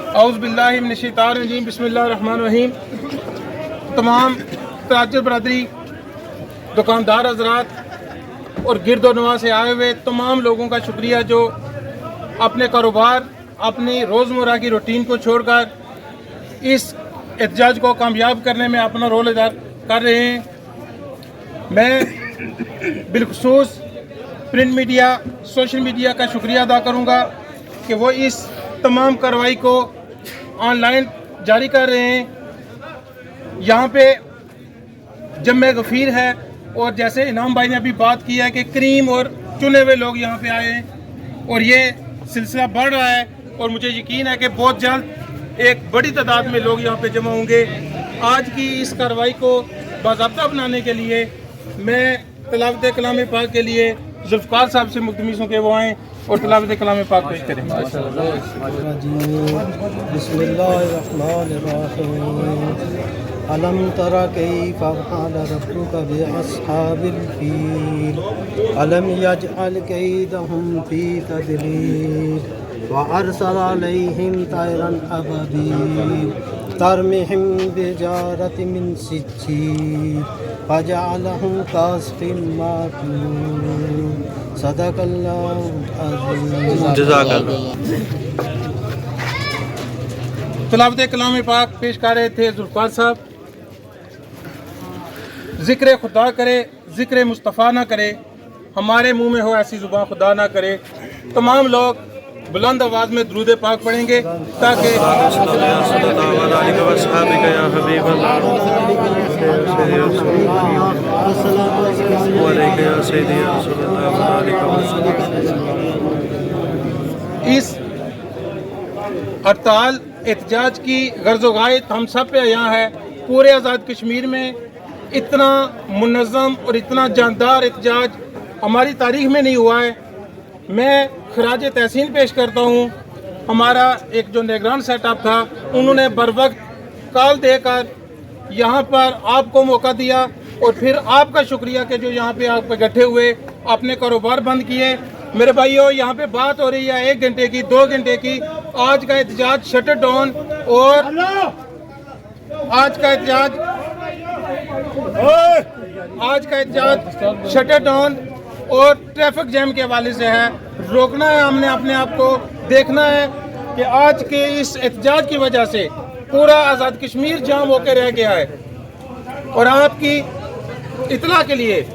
औज़ु बिल्लाहि मिनश शैतानिर रजीम बिस्मिल्लाहिर रहमानिर रहीम। तमाम ताजिर बरादरी, दुकानदार हज़रात और गिरदोनवा से आए हुए तमाम लोगों का शुक्रिया जो अपने कारोबार, अपनी रोज़मर्रा की रूटीन को छोड़कर इस एहतजाज को कामयाब करने में अपना रोल अदा कर रहे हैं। मैं बिलखुसूस प्रिंट मीडिया, सोशल मीडिया का शुक्रिया अदा करूँगा कि वो इस तमाम कार्रवाई को ऑनलाइन जारी कर रहे हैं। यहाँ पे जम्मे गफ़ीर है और जैसे इनाम भाई ने अभी बात की है कि करीम और चुने हुए लोग यहाँ पे आए हैं और ये सिलसिला बढ़ रहा है और मुझे यकीन है कि बहुत जल्द एक बड़ी तादाद में लोग यहाँ पे जमा होंगे। आज की इस कार्रवाई को बाज़ाब्ता बनाने के लिए मैं तिलावत कलाम पाक के लिए जुल्फ़कार साहब से मुल्तमस हूँ कि वो आएँ और तिलावत कलाम पाक पेश करें। अलम तरा कैफ़ फ़अल रब्बुक बिअस्हाबिल फ़ील अलम यजअल कैदहुम फ़ी तदलील व अरसल अलैहिम तैरन अबाबील तरमिहिम बिजारतिन मिन सिज्जील फजअलहुम कअस्फ़िन माकूल सदक़ल्लाहु अज़ीम। जज़ाकल्लाह। तिलावत कलाम पाक पेश कर रहे थे जुल्फ़कार साहब। ज़िक्र खुदा करे, ज़िक्र मुस्तफ़ा ना करे, हमारे मुंह में हो ऐसी ज़ुबान खुदा ना करे। तमाम लोग बुलंद आवाज़ में दुरूद पाक पढ़ेंगे ताकि इस हड़ताल एहतजाज की गर्ज़ो गायत हम सब पे यहाँ है। पूरे आज़ाद कश्मीर में इतना मुनज़्ज़म और इतना जानदार एहतजाज हमारी तारीख़ में नहीं हुआ है। मैं खराज तहसीन पेश करता हूँ। हमारा एक जो निगरान सेटअप था उन्होंने बर वक्त कॉल देकर यहाँ पर आपको मौका दिया और फिर आपका शुक्रिया कि जो यहाँ पे आप इकट्ठे हुए, अपने कारोबार बंद किए। मेरे भाइयों, यहाँ पे बात हो रही है 1 घंटे की, 2 घंटे की। आज का एहतजाज शटर डाउन और आज का एहतजाज शटर डाउन और ट्रैफिक जैम के हवाले से है। रोकना है हमने अपने आप को। देखना है कि आज के इस एहतजाज की वजह से पूरा आज़ाद कश्मीर जाम होकर रह गया है। और आपकी इतला के लिए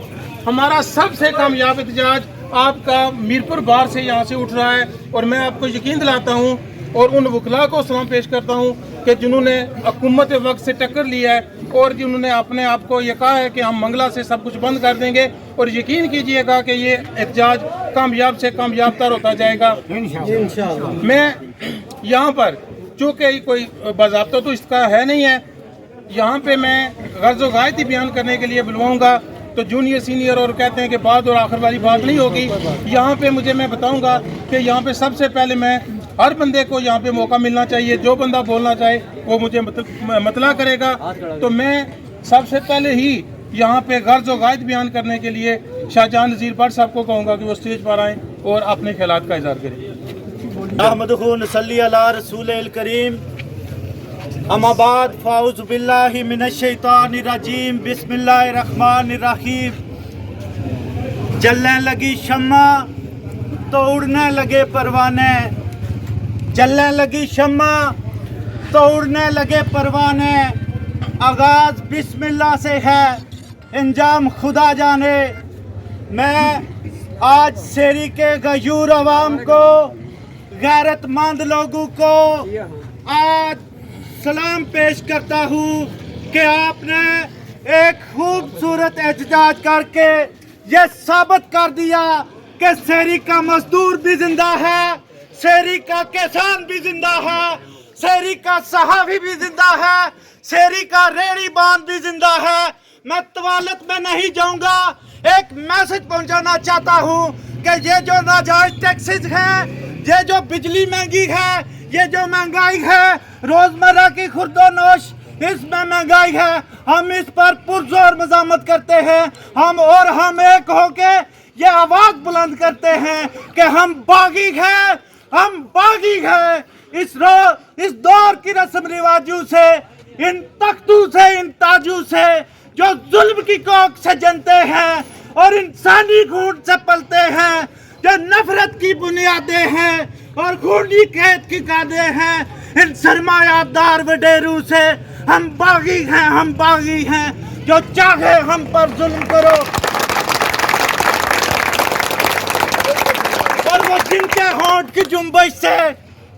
हमारा सबसे कामयाब एहतजाज आपका मीरपुर बार से यहाँ से उठ रहा है और मैं आपको यकीन दिलाता हूँ और उन वकला को सलाम पेश करता हूँ कि जिन्होंने हुकूमत वक्त से टक्कर लिया है और जिन्होंने अपने आप को ये कहा है कि हम मंगला से सब कुछ बंद कर देंगे। और यकीन कीजिएगा कि ये एहतजाज कामयाब से कामयाब तर होता जाएगा इंशाअल्लाह। मैं यहाँ पर चूँकि कोई बाज़ाब्ता तो इसका है नहीं है, यहाँ पे मैं गर्ज़ो गायत ही बयान करने के लिए बुलवाऊँगा तो जूनियर सीनियर और कहते हैं कि बाद और आखिर वाली बात नहीं होगी। यहाँ पे मैं बताऊँगा कि यहाँ पे सबसे पहले मैं हर बंदे को यहाँ पे मौका मिलना चाहिए। जो बंदा बोलना चाहे वो मुझे मतला करेगा। तो मैं सबसे पहले ही यहाँ पे गर्ज़ो गायत बयान करने के लिए शाहजहां नज़ीर भट्ट साहब को कहूँगा कि वो स्टेज पर आएँ और अपने ख्यालात का इज़हार करें। अहमदुहु नसल्ली अला रसूलिल करीम अम्मा बाद फ़ाउज़ु बिल्लाहि मिनश शैतानिर रजीम बिस्मिल्लाहिर रहमानिर रहीम। जलने लगी शम्मा तो उड़ने लगे परवाने, जलने लगी शम्मा तो उड़ने लगे परवाने। आगाज़ बिस्मिल्लाह से है, इंजाम खुदा जाने। मैं आज सेरी के गयूर अवाम को, गैरतमंद लोगों को आज सलाम पेश करता हूँ कि आपने एक खूबसूरत एहतजाज करके ये साबित कर दिया कि सेरी का मजदूर भी जिंदा है, सेरी का किसान भी जिंदा है, सेरी का सहाफ़ी भी जिंदा है, सेरी का रेड़ी बांध भी जिंदा है। मैं तवालत में नहीं जाऊंगा, एक मैसेज पहुंचाना चाहता हूं कि ये जो नाजायज टैक्सेस हैं, ये जो बिजली महंगी है, ये जो महंगाई है, रोजमर्रा की खुर्दोनोश इसमें महंगाई है, हम इस पर पुरजोर मज़ामत करते हैं। हम एक होके ये आवाज बुलंद करते हैं कि हम बागी हैं, हम बागी हैं। इस दौर की रस्म रिवाजों से, इन तख्तों से, इन ताजों से जो जुल्म की कोख से जनते हैं और इंसानी खून से पलते हैं, जो नफरत की बुनियादें हैं और खूनी कैद की कायदे हैं, इन सरमायादार वडेरों से हम बागी हैं, हम बागी हैं। जो चाहे हम पर जुल्म करो, और वो जिनके होंठ की जुम्बश से,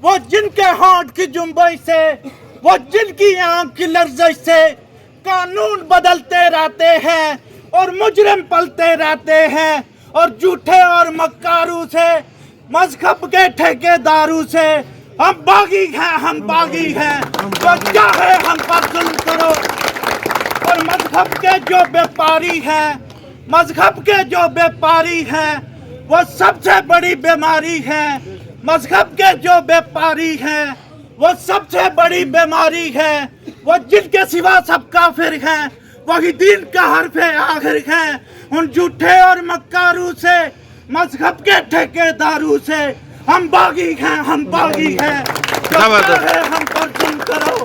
वो जिनके होंठ की जुम्बश से, वो जिनकी आंख की लर्जिश से कानून बदलते रहते हैं और मुजरिम पलते रहते हैं, और झूठे और मक्कारों से, मजहब के ठेकेदारों से हम बागी हैं, हम बागी हैं। जो चाहे हम पर जुल्म करो, और मजहब के जो व्यापारी हैं, मजहब के जो व्यापारी हैं, वो सबसे बड़ी बीमारी है। मजहब के जो व्यापारी हैं, वो सबसे बड़ी बीमारी है। वो जिनके सिवा सब काफिर हैं, वही दीन का हर्फ आखिर हैं। उन झूठे और मक्कारों से, मजहब के ठेकेदारों से हम बागी हैं, हम बागी हैं। हम पर जुल्म करो,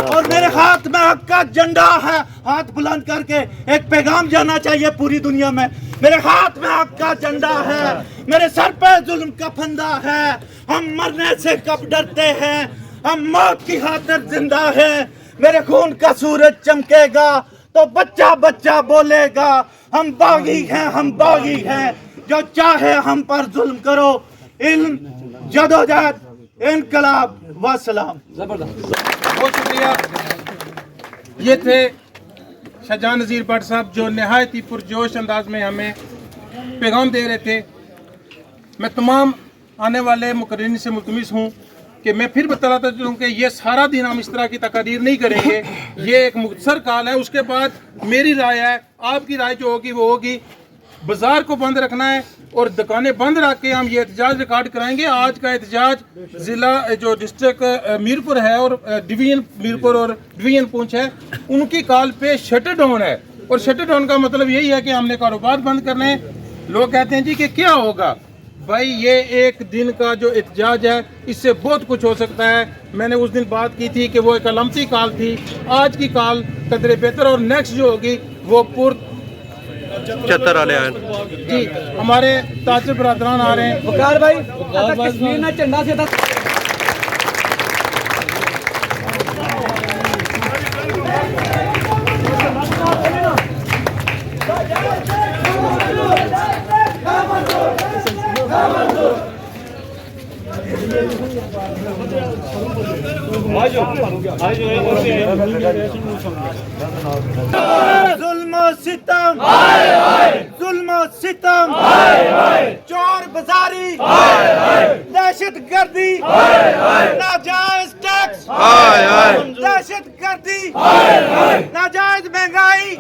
और मेरे हाथ में हक का झंडा है। हाथ बुलंद करके एक पैगाम जाना चाहिए पूरी दुनिया में। मेरे हाथ में हक का झंडा है, मेरे सर पे जुल्म का फंदा है। हम मरने से कब डरते हैं, हम मौत की खातिर जिंदा हैं। मेरे खून का सूरज चमकेगा तो बच्चा बच्चा बोलेगा, हम बागी हैं, हम बागी हैं। जो चाहे हम पर जुल्म करो। इल्म, जदोजहद, इनकलाब व सलाम। बहुत शुक्रिया। ये थे शाहजहां नज़ीर भट्ट साहब, जो नहायत ही पुरजोश अंदाज में हमें पैगाम दे रहे थे। मैं तमाम आने वाले मुकर्रिरीन से मुल्तमिस हूँ कि मैं फिर बताता चलूँ कि ये सारा दिन हम इस तरह की तकारीर नहीं करेंगे। ये एक मुख्तसर कॉल है, उसके बाद मेरी राय है, आपकी राय जो होगी वो होगी। बाजार को बंद रखना है और दुकानें बंद रख के हम ये एहतजाज रिकॉर्ड कराएंगे। आज का एहतजाज ज़िला जो डिस्ट्रिक्ट मीरपुर है और डिवीजन मीरपुर और डिवीजन पूंछ है, उनकी कॉल पे शटर डाउन है। और शटर डाउन का मतलब यही है कि हमने कारोबार बंद करने हैं। लोग कहते हैं जी कि क्या होगा भाई, ये एक दिन का जो एहतजाज है इससे बहुत कुछ हो सकता है। मैंने उस दिन बात की थी कि वो एक अलमती कॉल थी, आज की कॉल कदरे बेहतर, और नेक्स्ट जो होगी वो चतर वाले आए जी हमारे ताजिर बरादरान आ रहे हैं। वकार भाई कश्मीर ना झंडा से था। जुल्म सितम, जुल्म सितम, चोर बाजारी, दहशत गर्दी, नाजायज टैक्स, दहशत गर्दी, नाजायज महंगाई,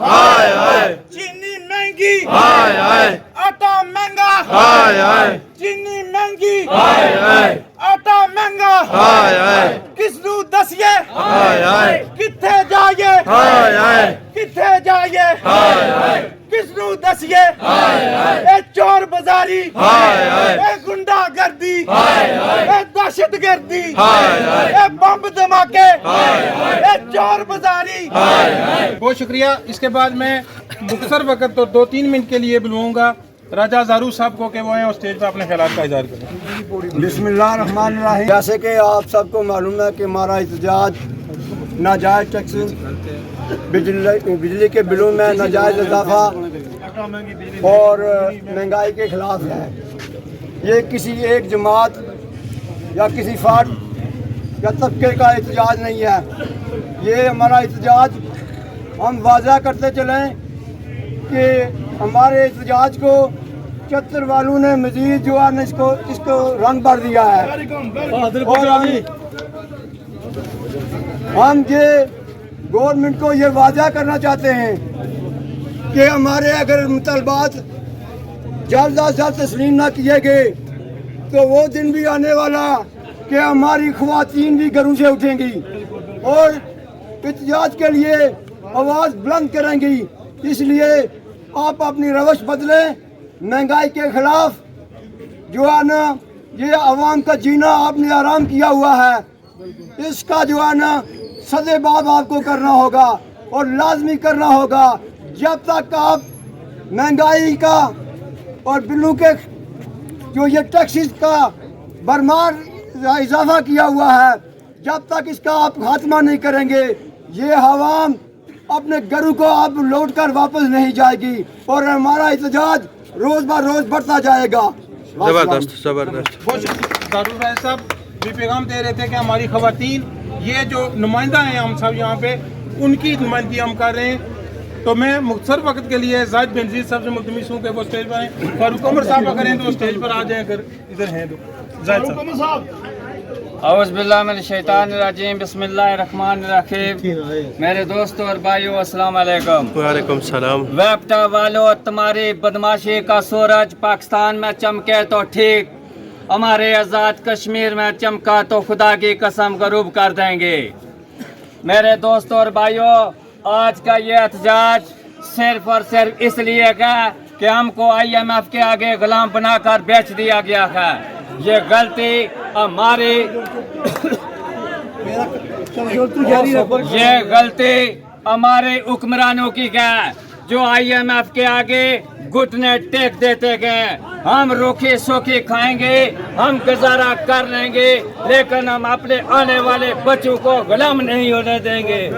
चीनी महंगी, आटा महंगा, चीनी महंगी, आटा महंगा, किसनू दसिए किथे जाइए, किथे जाइए, किसनू दसिए। ए चोर बाजारी, ए गुंडा गर्दी, ए दहशत गर्दी, ए बम धमाके, ए चोर बाजारी। बहुत शुक्रिया। इसके बाद मैं मुख्तसर वक्त तो 2-3 मिनट के लिए बुलवाऊंगा राजा ज़ारू साहब को कि वो हैं और स्टेज पर अपने ख्यालात का इज़हार करें। बिस्मिल्लाहिर्रहमानिर्रहीम। जैसे कि आप सबको मालूम है कि हमारा एहतजाज नाजायज़ टैक्स, बिजली के बिलों में नाजायज़ इजाफा और महंगाई के खिलाफ है। ये किसी एक जमात या किसी फ़र्द या तबके का एहतजाज नहीं है। ये हमारा एहतजाज हम वाज़ा करते चलें कि हमारे एहतजाज को चतर वालों ने मजीद जो है इसको रंग भर दिया है। और हम ये गवर्नमेंट को ये वादा करना चाहते हैं कि हमारे अगर मुतालबात जल्द अज जल्द तस्लीम ना किए गए तो वो दिन भी आने वाला कि हमारी ख़वातीन भी घरों से उठेंगी और एहतजाज के लिए आवाज़ बुलंद करेंगी। इसलिए आप अपनी रवश बदलें। महंगाई के खिलाफ जो है ना, ये आवाम का जीना आपने आराम किया हुआ है। اس کا جو ہے نا سدے باب آپ کو کرنا ہوگا اور لازمی کرنا ہوگا. جب تک آپ مہنگائی کا اور بلوں کے جو یہ ٹیکسز کا برمار اضافہ کیا ہوا ہے, جب تک اس کا آپ خاتمہ نہیں کریں گے, یہ عوام اپنے گھروں کو اب لوٹ کر واپس نہیں جائے گی اور ہمارا احتجاج روز بہ روز بڑھتا جائے گا. زبردست زبردست. دارال بھائی صاحب بھی پیغام دے رہے تھے کہ ہماری خواتین یہ جو نمائندہ ہیں ہم سب یہاں پہ, ان کی نمائندگی ہم کر رہے ہیں. تو میں مختصر وقت کے لیے زاہد بنظیر صاحب سے ملتمس ہوں کہ وہ اسٹیج پر ہیں. فاروق عمر صاحب اگر ہیں تو اسٹیج پر آ جائیں, اگر ادھر ہیں تو زاہد صاحب. اعوذ باللہ من الشیطان الرجیم, بسم اللہ الرحمن الرحیم. میرے دوستوں اور بھائیوں السلام علیکم. وعلیکم السلام. ویپٹا والو, تمہاری بدماشی کا سورج پاکستان میں چمکے تو ٹھیک, ہمارے آزاد کشمیر میں چمکا تو خدا کی قسم غروب کر دیں گے. میرے دوستوں اور بھائیوں, آج کا یہ احتجاج صرف اور صرف اس لیے ہے کہ ہم کو IMF کے آگے غلام بنا کر بیچ دیا گیا ہے. یہ غلطی ہماری ہمارے حکمرانوں کی ہے جو IMF کے آگے گھٹنے ٹیک دیتے گئے. ہم روکھی سوکھی کھائیں گے, ہم گزارا کر لیں گے, لیکن ہم اپنے آنے والے بچوں کو غلام نہیں ہونے دیں گے.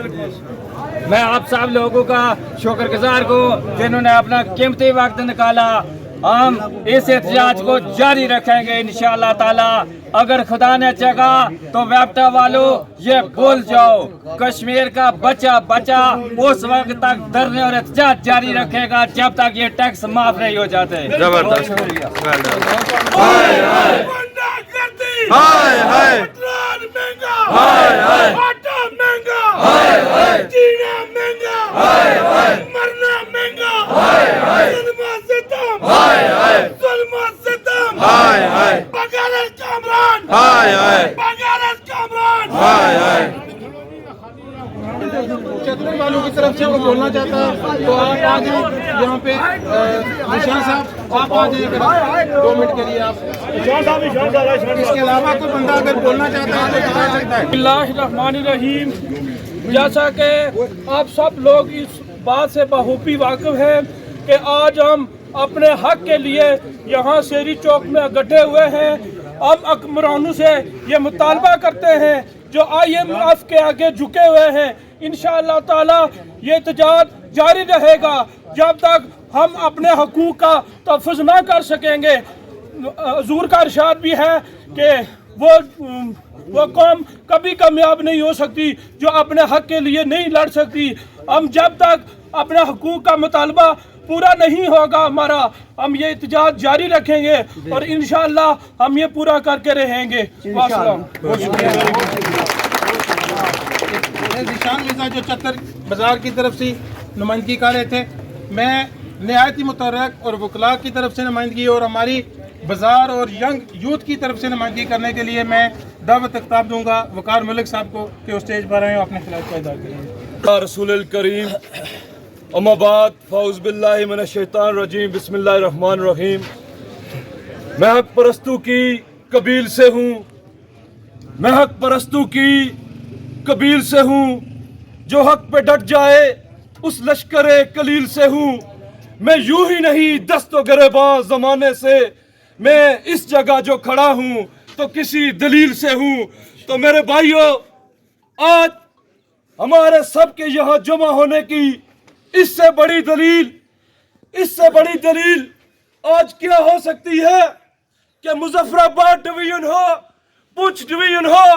میں آپ سب لوگوں کا شکر گزار ہوں جنہوں نے اپنا قیمتی وقت نکالا. ہم اس احتجاج کو جاری رکھیں گے انشاءاللہ تعالی. اگر خدا نے چاہا تو ویپٹا والو یہ بھول جاؤ, کشمیر کا بچہ اس وقت تک دھرنے اور احتجاج جاری رکھے گا جب تک یہ ٹیکس معاف نہیں ہو جاتے. زبردست. چتر والوں کی طرف سے وہ بولنا چاہتا ہے تو آپ آ جائیں یہاں پہ. نشان صاحب آپ آ جائیں 2 منٹ کے لیے. آپ اس کے علاوہ کوئی بندہ اگر بولنا چاہتا ہے تو بتا سکتا ہے. بسم اللہ الرحمن الرحیم. جیسا کہ آپ سب لوگ اس بات سے بخوبی واقف ہیں کہ آج ہم اپنے حق کے لیے یہاں شیری چوک میں اکٹھے ہوئے ہیں. ہم حکمرانوں سے یہ مطالبہ کرتے ہیں جو IMF کے آگے جھکے ہوئے ہیں. انشاءاللہ تعالی یہ احتجاج جاری رہے گا جب تک ہم اپنے حقوق کا تحفظ نہ کر سکیں گے. حضور کا ارشاد بھی ہے کہ وہ قوم کبھی کامیاب نہیں ہو سکتی جو اپنے حق کے لیے نہیں لڑ سکتی. ہم جب تک اپنے حقوق کا مطالبہ پورا نہیں ہوگا ہمارا, ہم یہ احتجاج جاری رکھیں گے اور انشاءاللہ ہم یہ پورا کر کے رہیں گے. والسلام. نشان مرزا جو چتر بازار کی طرف سے نمائندگی کر رہے تھے, میں نہایت ہی متحرک اور وکلاء کی طرف سے نمائندگی اور ہماری بازار اور ینگ یوتھ کی طرف سے نمائندگی کرنے کے لیے میں دعوت خطاب دوں گا وقار ملک صاحب کو کہ وہ اسٹیج پر آئیں اور اپنے خلاف کا اظہار کریں. رسول الکریم, اما بعد فاعوذ باللہ من الشیطان الرجیم, بسم اللہ الرحمن الرحیم. میں حق پرستوں کی قبیل سے ہوں, میں حق پرستوں کی قبیل سے ہوں, جو حق پہ ڈٹ جائے اس لشکر قلیل سے ہوں. میں یوں ہی نہیں دست و گریباں زمانے سے, میں اس جگہ جو کھڑا ہوں تو کسی دلیل سے ہوں. تو میرے بھائیوں, آج ہمارے سب کے یہاں جمع ہونے کی اس سے بڑی دلیل آج کیا ہو سکتی ہے کہ مظفر آباد ڈویژن ہو, پونچھ ڈویژن ہو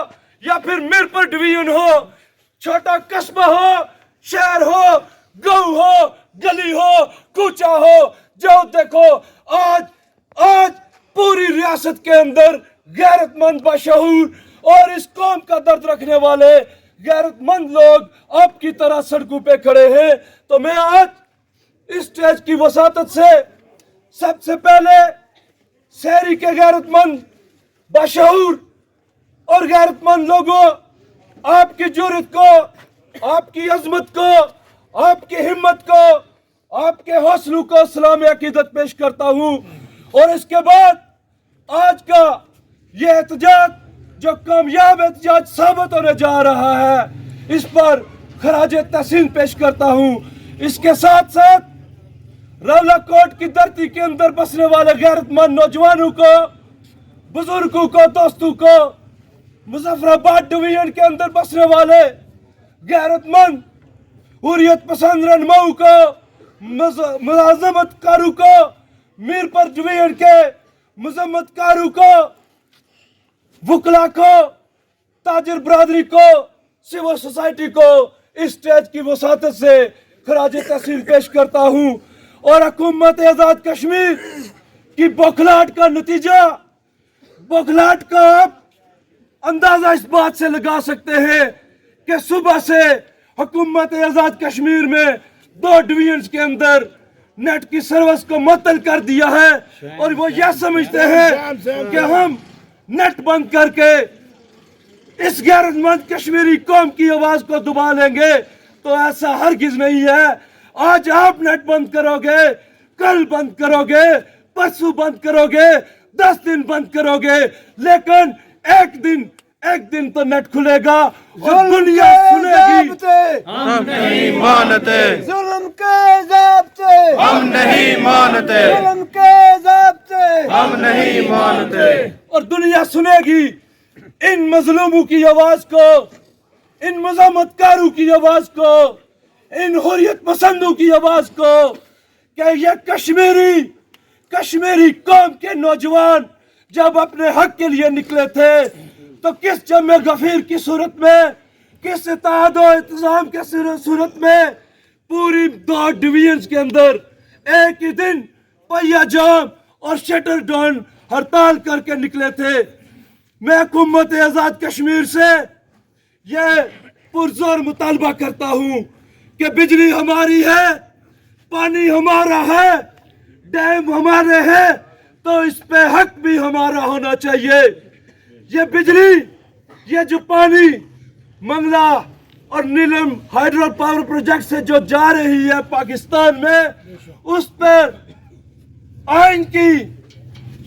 یا پھر میرپور ڈویژن ہو, چھوٹا قصبہ ہو, شہر ہو, گاؤں ہو, گلی ہو, کوچہ ہو, جو دیکھو آج پوری ریاست کے اندر غیرت مند باشعور اور اس قوم کا درد رکھنے والے غیرت مند لوگ آپ کی طرح سڑکوں پہ کھڑے ہیں. تو میں آج اس اسٹیج کی وساطت سے سب سے پہلے شہری کے غیرت مند باشعور اور غیرت مند لوگوں, آپ کی جرأت کو, آپ کی عظمت کو, آپ کی ہمت کو, آپ کے حوصلوں کو سلام عقیدت پیش کرتا ہوں. اور اس کے بعد آج کا یہ احتجاج जो कामयाब एहतजाज साबित होने जा रहा है, इस पर खराज तहसीन पेश करता हूँ। इसके साथ साथ रावलाकोट की धरती के अंदर बसने वाले गैरतमंद नौजवानों को, बुजुर्गों को, दोस्तों को, मुजफ्फराबाद डिवीजन के अंदर बसने वाले गैरतमंद हुर्रियत पसंद रहनुमाओं को, मुलाजमतकारों को, मीरपुर डिवीजन के मुजम्मतकारों को, वकला को, ताजिर बरादरी को, सिविल सोसाइटी को इस स्टेज की वसातत से खराज तहसीन पेश करता हूँ। और हुकूमत आज़ाद कश्मीर की बौखलाहट का नतीजा, बौखलाहट का आप अंदाजा इस बात से लगा सकते हैं कि सुबह से हुकूमत आज़ाद कश्मीर में 2 डिवीजन्स के अंदर नेट की सर्विस को मुअत्तल कर दिया है और वो यह समझते हैं कि हम नेट बंद करके इस गैरतमंद कश्मीरी कौम की आवाज को दबा लेंगे। तो ऐसा हरगिज नहीं है। आज आप नेट बंद करोगे, कल बंद करोगे, परसों बंद करोगे, 10 दिन बंद करोगे, लेकिन एक दिन तो नेट खुलेगा और दुनिया सुनेगी। हम नहीं मानते, जुल्म के ज़ाब्ते हम नहीं मानते, जुल्म के ज़ाब्ते हम नहीं मानते। और दुनिया सुनेगी इन मजलूमों की आवाज को, इन मुज़ामतकारों की आवाज को, इन हुर्रियत पसंदों की आवाज को, कि ये कश्मीरी कौम के नौजवान जब अपने हक के लिए निकले थे तो किस जमे गफीर की सूरत में, किस इत्तेहाद और इंतजाम के सूरत में पूरी 2 डिवीजन्स के अंदर एक ही दिन पहिया जाम और शटर डाउन हड़ताल करके निकले थे। मैं हुकूमत आज़ाद कश्मीर से यह पुरजोर मुतालबा करता हूँ कि बिजली हमारी है, पानी हमारा है, डैम हमारे हैं, तो इस पे हक भी हमारा होना चाहिए। ये बिजली, ये जो पानी मंगला और नीलम हाइड्रो पावर प्रोजेक्ट से जो जा रही है पाकिस्तान में, उस पर आइन की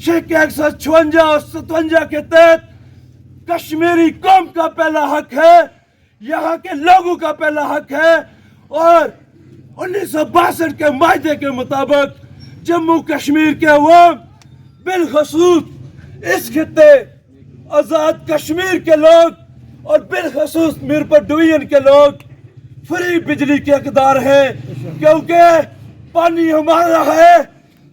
शेख 156 और 57 के तहत कश्मीरी कौम का पहला हक है, यहाँ के लोगों का पहला हक है। और 1962 के मायदे के मुताबिक जम्मू कश्मीर के अवाम, बिलखसूस इस खित्ते आज़ाद कश्मीर के लोग और बिलखसूस मीरपुर डिवीजन के लोग फ्री बिजली के हकदार हैं, क्योंकि पानी हमारा है,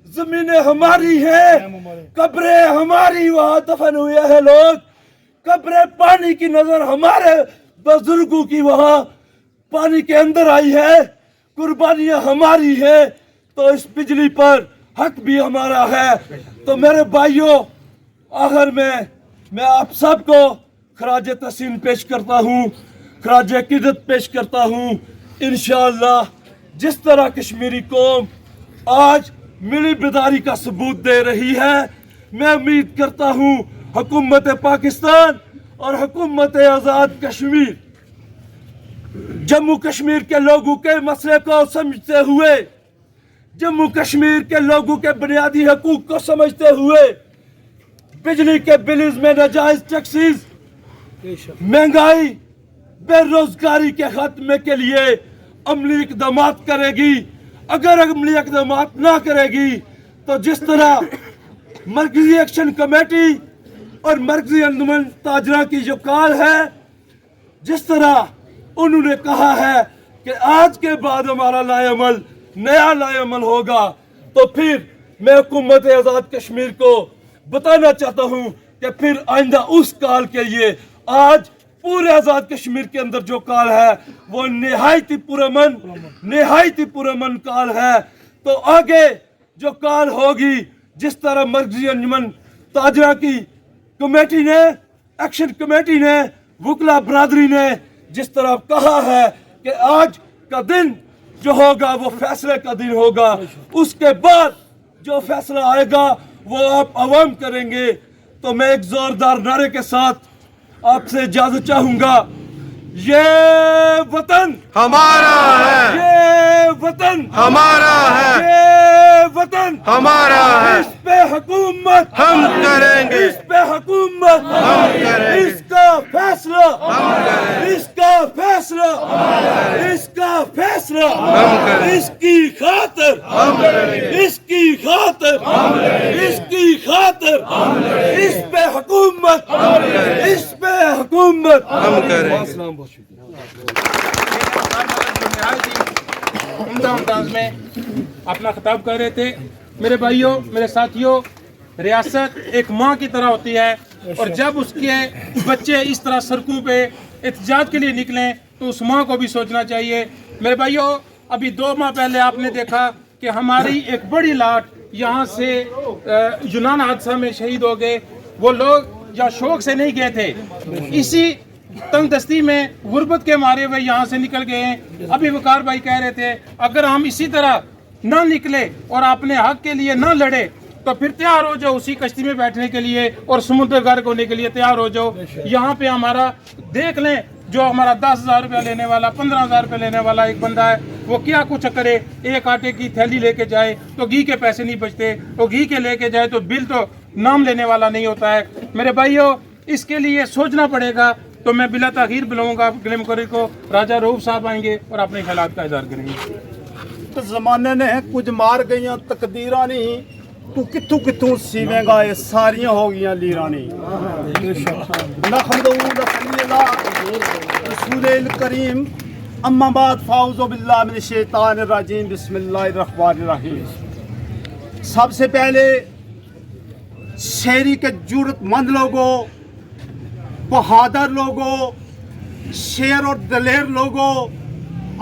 जमीनें हमारी हैं, कब्रें हमारी वहां दफन हुए हैं लोग, कब्रें पानी की नजर हमारे बुजुर्गों की वहां पानी के अंदर आई है, कुर्बानियां हमारी है, तो इस बिजली पर हक भी हमारा है। तो मेरे भाइयों, आखिर में मैं आप सबको खराज तहसीन पेश करता हूँ, खराज अकीदत पेश करता हूँ। इंशाअल्लाह जिस तरह कश्मीरी कौम आज मिली बेदारी का सबूत दे रही है, मैं उम्मीद करता हूँ हुकूमत पाकिस्तान और हुकूमत आज़ाद कश्मीर जम्मू कश्मीर के लोगों के मसले को समझते हुए, जम्मू कश्मीर के लोगों के बुनियादी हकूक को समझते हुए, बिजली के बिल्स में नाजायज टैक्सेस, महंगाई, बेरोजगारी के खात्मे के लिए अमली इक़दाम करेगी। अगर अमली इक़दाम ना करेगी तो जिस तरह मरकजी एक्शन कमेटी और मरकजी अंजुमन ताजरा की जो कॉल है, जिस तरह उन्होंने कहा है कि आज के बाद हमारा लाएअमल नया लाएअमल होगा, तो फिर मैं हुकूमत आज़ाद कश्मीर को बताना चाहता हूँ कि फिर आइंदा उस कॉल के लिए आज पूरे आज़ाद कश्मीर के अंदर जो कॉल है वो निहायती पुरअमन कॉल है। तो आगे जो कॉल होगी, जिस तरह मरकजी अंजुमन ताजरा की कमेटी ने, एक्शन कमेटी ने, वकला बरादरी ने जिस तरह कहा है कि आज का दिन जो होगा वो फैसले का दिन होगा, उसके बाद जो फैसला आएगा वो आप अवाम करेंगे। तो मैं एक जोरदार नारे के साथ आपसे इजाजत चाहूंगा। ये वतन हमारा है, ये वतन हमारा है, ये वतन हमारा है, इस पे हुकूमत हम करेंगे, इस पे हुकूमत हम करेंगे, इसका फैसला हम करेंगे, इसका फैसला इसका फैसला हम करेंगे, इसकी खातिर हम करेंगे, इसकी खातिर इसकी खातिर इस पे हुकूमत इस पे हुकूमत हम करेंगे। उम्दा अंदाज में अपना खिताब कर रहे थे। मेरे भाइयों, मेरे साथियों, रियासत एक माँ की तरह होती है और जब उसके बच्चे इस तरह सड़कों पे एहतजाज के लिए निकलें तो उस माँ को भी सोचना चाहिए। मेरे भाइयों, अभी 2 माह पहले आपने देखा कि हमारी एक बड़ी लाट यहाँ से यूनान हादसा में शहीद हो गए। वो लोग या शौक से नहीं गए थे, इसी तंग दस्ती में गुर्बत के मारे हुए यहाँ से निकल गए हैं। अभी वकार भाई कह रहे थे अगर हम इसी तरह ना निकले और अपने हक के लिए ना लड़े तो फिर तैयार हो जाओ उसी कश्ती में बैठने के लिए और समुद्र गर्क होने के लिए तैयार हो जाओ। यहाँ पे हमारा देख लें, जो हमारा 10,000 रुपया लेने वाला, 15,000 रुपया लेने वाला एक बंदा है, वो क्या कुछ करे। एक आटे की थैली लेके जाए तो घी के पैसे नहीं बचते, तो घी के लेके जाए तो बिल तो नाम लेने वाला नहीं होता है। मेरे भाइयों, इसके लिए सोचना पड़ेगा। तो मैं बिला ताखीर बुलाऊंगा ग्लेमकोरी को, राजा रूफ साहब आएंगे और अपने ख्यालात का इजहार करेंगे। तो जमाने ने कुछ मार गई तकदीरा नहीं, तू कितों कितों सीवेगा, ये सारियां हो गई लीरानी। रसूल करीम अम्मा बाद फाउज़ु बिल्लाहि मिनश शैतानिर रजीम बिस्मिल्लाहिर रहमानिर रहीम। सबसे पहले शहरी के जरूरतमंद लोगों, बहादुर लोगों, शेर और दलेर लोगों,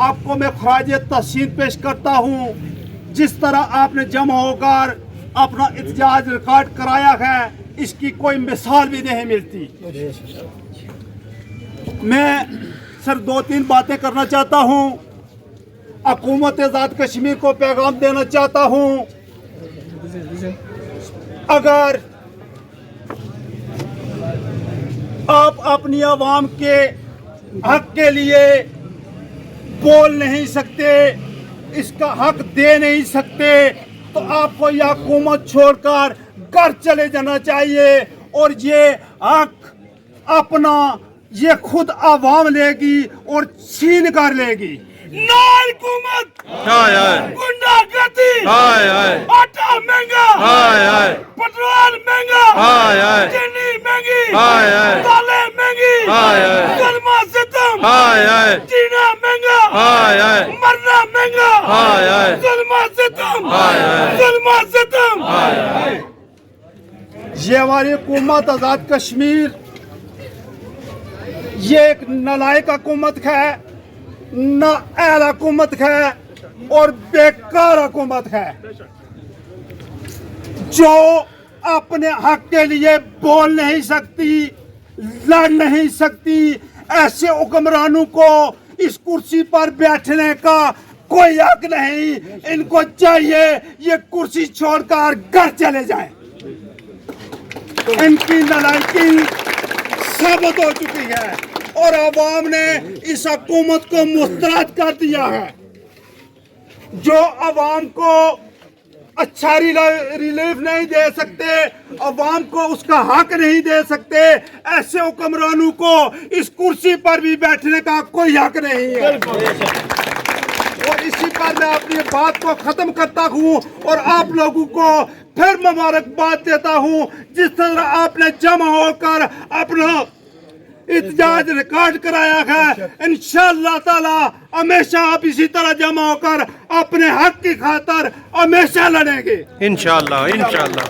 आपको मैं खराज तहसीन पेश करता हूँ। जिस तरह आपने जमा होकर अपना एहतजाज रिकॉर्ड कराया है, इसकी कोई मिसाल भी नहीं मिलती। मैं सिर्फ 2-3 बातें करना चाहता हूँ। हुकूमत आज़ाद कश्मीर को पैगाम देना चाहता हूँ, अगर आप अपनी आवाम के हक के लिए बोल नहीं सकते, इसका हक दे नहीं सकते, तो आपको यह हुकूमत छोड़कर घर चले जाना चाहिए और ये हक अपना ये खुद आवाम लेगी और छीन कर लेगी। नाल हुकूमत हाय हाय, गुंडागर्दी हाय हाय, आटा महंगा हाय हाय, पेट्रोल महंगा हाय हाय, चीनी महंगी हाय हाय, दालें महंगी हाय हाय, जुल्म सितम हाय हाय, जीना महंगा हाय हाय, मरना महंगा हाय हाय, जुल्म सितम हाय हाय, जुल्म सितम। ये हमारी हुकूमत आज़ाद कश्मीर ये एक नालायक हुकूमत है, नाअहल हुकूमत है और बेकार हुकूमत है, जो अपने हक के लिए बोल नहीं सकती, लड़ नहीं सकती। ऐसे हुक्मरानों को इस कुर्सी पर बैठने का कोई हक नहीं। इनको चाहिए ये कुर्सी छोड़कर घर चले जाएं। इनकी नालायकी साबित हो चुकी है और अवाम ने इस हुकूमत को मुस्तरद कर दिया है। जो अवाम को अच्छा रिलीफ नहीं दे सकते, अवाम को उसका हक नहीं दे सकते, ऐसे हुक्मरानों को इस कुर्सी पर भी बैठने का कोई हक नहीं है। और इसी पर मैं अपनी बात को खत्म करता हूँ और आप लोगों को फिर मुबारकबाद देता हूँ। जिस तरह आपने जमा होकर अपना एहतजाज रिकॉर्ड कराया है, इंशाअल्लाह ताला हमेशा आप इसी तरह जमा होकर अपने हक की खातिर हमेशा लड़ेंगे इंशाअल्लाह इंशाअल्लाह।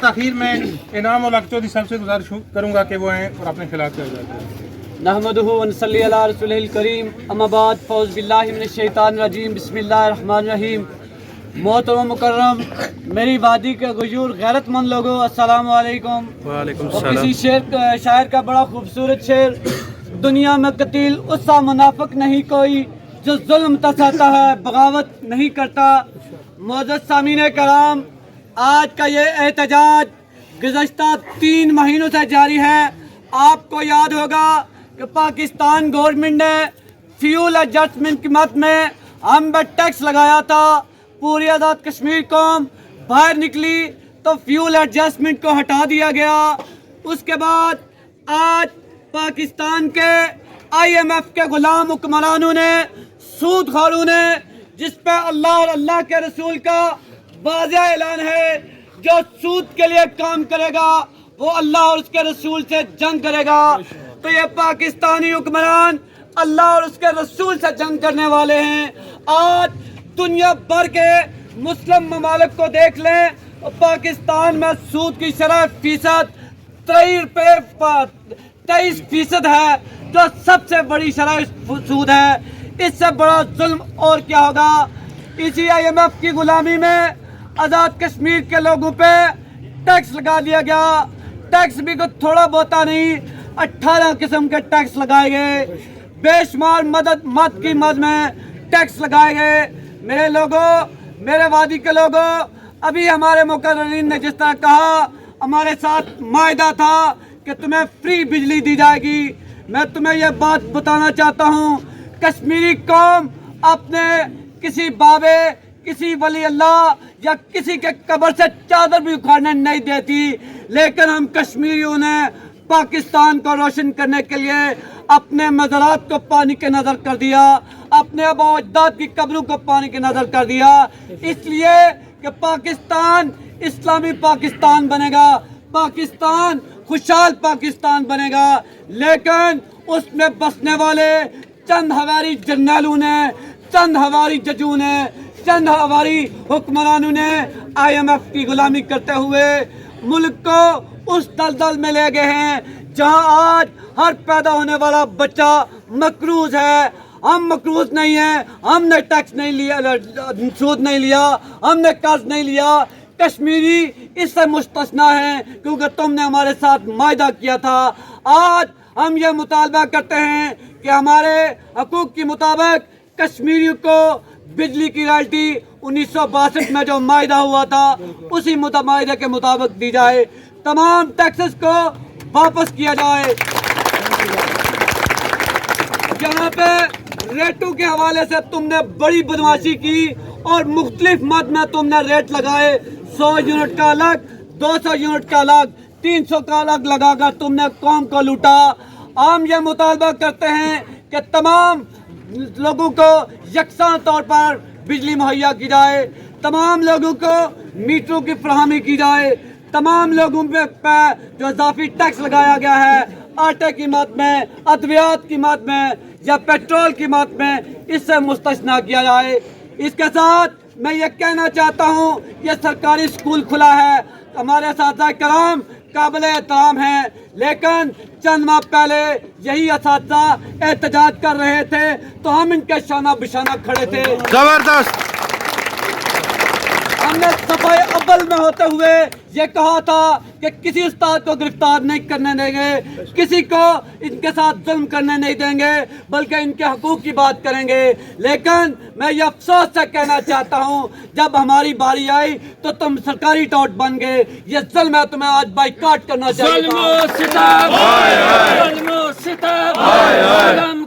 आखिर में इनाम और चौधरी साहब से गुजारिश करूंगा कि वो आएँ और अपने खिलाफ किया जाए। नहमदुहु व नसल्ली अला रसूलिल करीम, अम्मा बाद, फ़ौज़ बिल्लाहि मिनश शैतानिर रजीम, बिस्मिल्लाहिर रहमानिर रहीम। मोहतरम मुकर्रम मेरी वादी के गुजूर गैरतमंद लोगों, अस्सलाम वालेकुम। वालेकुम और सलाम। किसी शायर का बड़ा खूबसूरत शेर, दुनिया में कतील उससा मुनाफिक नहीं कोई जो जुल्म तसाता है बगावत नहीं करता। मोअज़्ज़ज़ सामीन कराम, आज का ये एहतजाज गुज़श्ता 3 महीनों से जारी है। आपको याद होगा कि पाकिस्तान गवर्नमेंट ने फ्यूल एडजस्टमेंट की मद में हम पर टैक्स लगाया था। पूरी आज़ाद कश्मीर कौम बाहर निकली तो फ्यूल एडजस्टमेंट को हटा दिया गया। उसके बाद आज पाकिस्तान के IMF के गुलाम हुक्मरानों ने, सूदखोरों ने, जिस पे अल्लाह और अल्लाह के रसूल का वाज़ेह ऐलान है, जो सूद के लिए काम करेगा वो अल्लाह और उसके रसूल से जंग करेगा। तो ये पाकिस्तानी हुक्मरान अल्लाह और उसके रसूल से जंग करने वाले हैं। आज दुनिया भर के मुस्लिम ममालिक को देख लें, पाकिस्तान में सूद की शरह फीसद 23% है, जो सबसे बड़ी शरह सूद है। इससे बड़ा जुल्म और क्या होगा। इसी IMF की गुलामी में आज़ाद कश्मीर के लोगों पे टैक्स लगा दिया गया। टैक्स भी कुछ थोड़ा बहुता नहीं, 18 किस्म के टैक्स लगाए गए, बेशुमार मद की मद में टैक्स लगाए गए। मेरे लोगों, मेरे वादी के लोगों, अभी हमारे मुकर्ररीन ने जिस तरह कहा, हमारे साथ मायदा था कि तुम्हें फ्री बिजली दी जाएगी। मैं तुम्हें यह बात बताना चाहता हूँ, कश्मीरी कौम अपने किसी बाबे, किसी वली अल्लाह या किसी के कब्र से चादर भी उखाड़ने नहीं देती। लेकिन हम कश्मीरियों ने पाकिस्तान को रोशन करने के लिए अपने मज़ारात को पानी के नज़र कर दिया, अपने आबा अजदाद की कब्रों को पानी के नज़र कर दिया, इसलिए कि पाकिस्तान इस्लामी पाकिस्तान बनेगा, पाकिस्तान खुशहाल पाकिस्तान बनेगा। लेकिन उसमें बसने वाले चंद हमारी जर्नलों ने, चंद हमारी जजों ने, चंद हमारी हुक्मरानों ने IMF की गुलामी करते हुए मुल्क को उस दलदल में ले गए हैं जहां आज हर पैदा होने वाला बच्चा मकरूज है। हम मकरूज नहीं हैं, हमने टैक्स नहीं लिया, सूद नहीं लिया, हमने कर्ज नहीं लिया। कश्मीरी इससे मुस्तस्ना है क्योंकि तुमने हमारे साथ मायदा किया था। आज हम ये मुतालबा करते हैं कि हमारे हकूक़ के मुताबिक कश्मीरियों को बिजली की रॉयल्टी 1962 में जो मायदा हुआ था उसी मायदे के मुताबिक दी जाए, तमाम टैक्सेस को वापस किया जाए। यहाँ पे रेटों के हवाले से तुमने बड़ी बदमाशी की और मुख्तलिफ मद में तुमने रेट लगाए, 100 यूनिट का अलग, 200 यूनिट का अलग, 300 का अलग लगाकर तुमने कौम को लूटा। हम ये मुतालबा करते हैं कि तमाम लोगों को यकसान तौर पर बिजली मुहैया की जाए, तमाम लोगों को मीटरों की फराहमी की जाए, तमाम लोगों पे जो इजाफी टैक्स लगाया गया है आटे की मद में, अद्वियात की मद में या पेट्रोल की मद में, इससे मुस्तस्ना किया जाए। इसके साथ मैं ये कहना चाहता हूँ, ये सरकारी स्कूल खुला है, हमारे असातिज़ा कराम काबिल एहतराम हैं, लेकिन चंद माह पहले यही असातिज़ा एहतजाज कर रहे थे तो हम इनके शाना बिशाना खड़े थे। जबरदस्त। हमने सफाई अव्वल में होते हुए ये कहा था कि किसी उस्ताद को गिरफ्तार नहीं करने देंगे, किसी को इनके साथ जुल्म करने नहीं देंगे, बल्कि इनके हकूक की बात करेंगे। लेकिन मैं ये अफसोस से कहना चाहता हूँ, जब हमारी बारी आई तो तुम सरकारी टॉट बन गए। ये जुल्म है, तुम्हें आज बाइकाट करना चाहिए।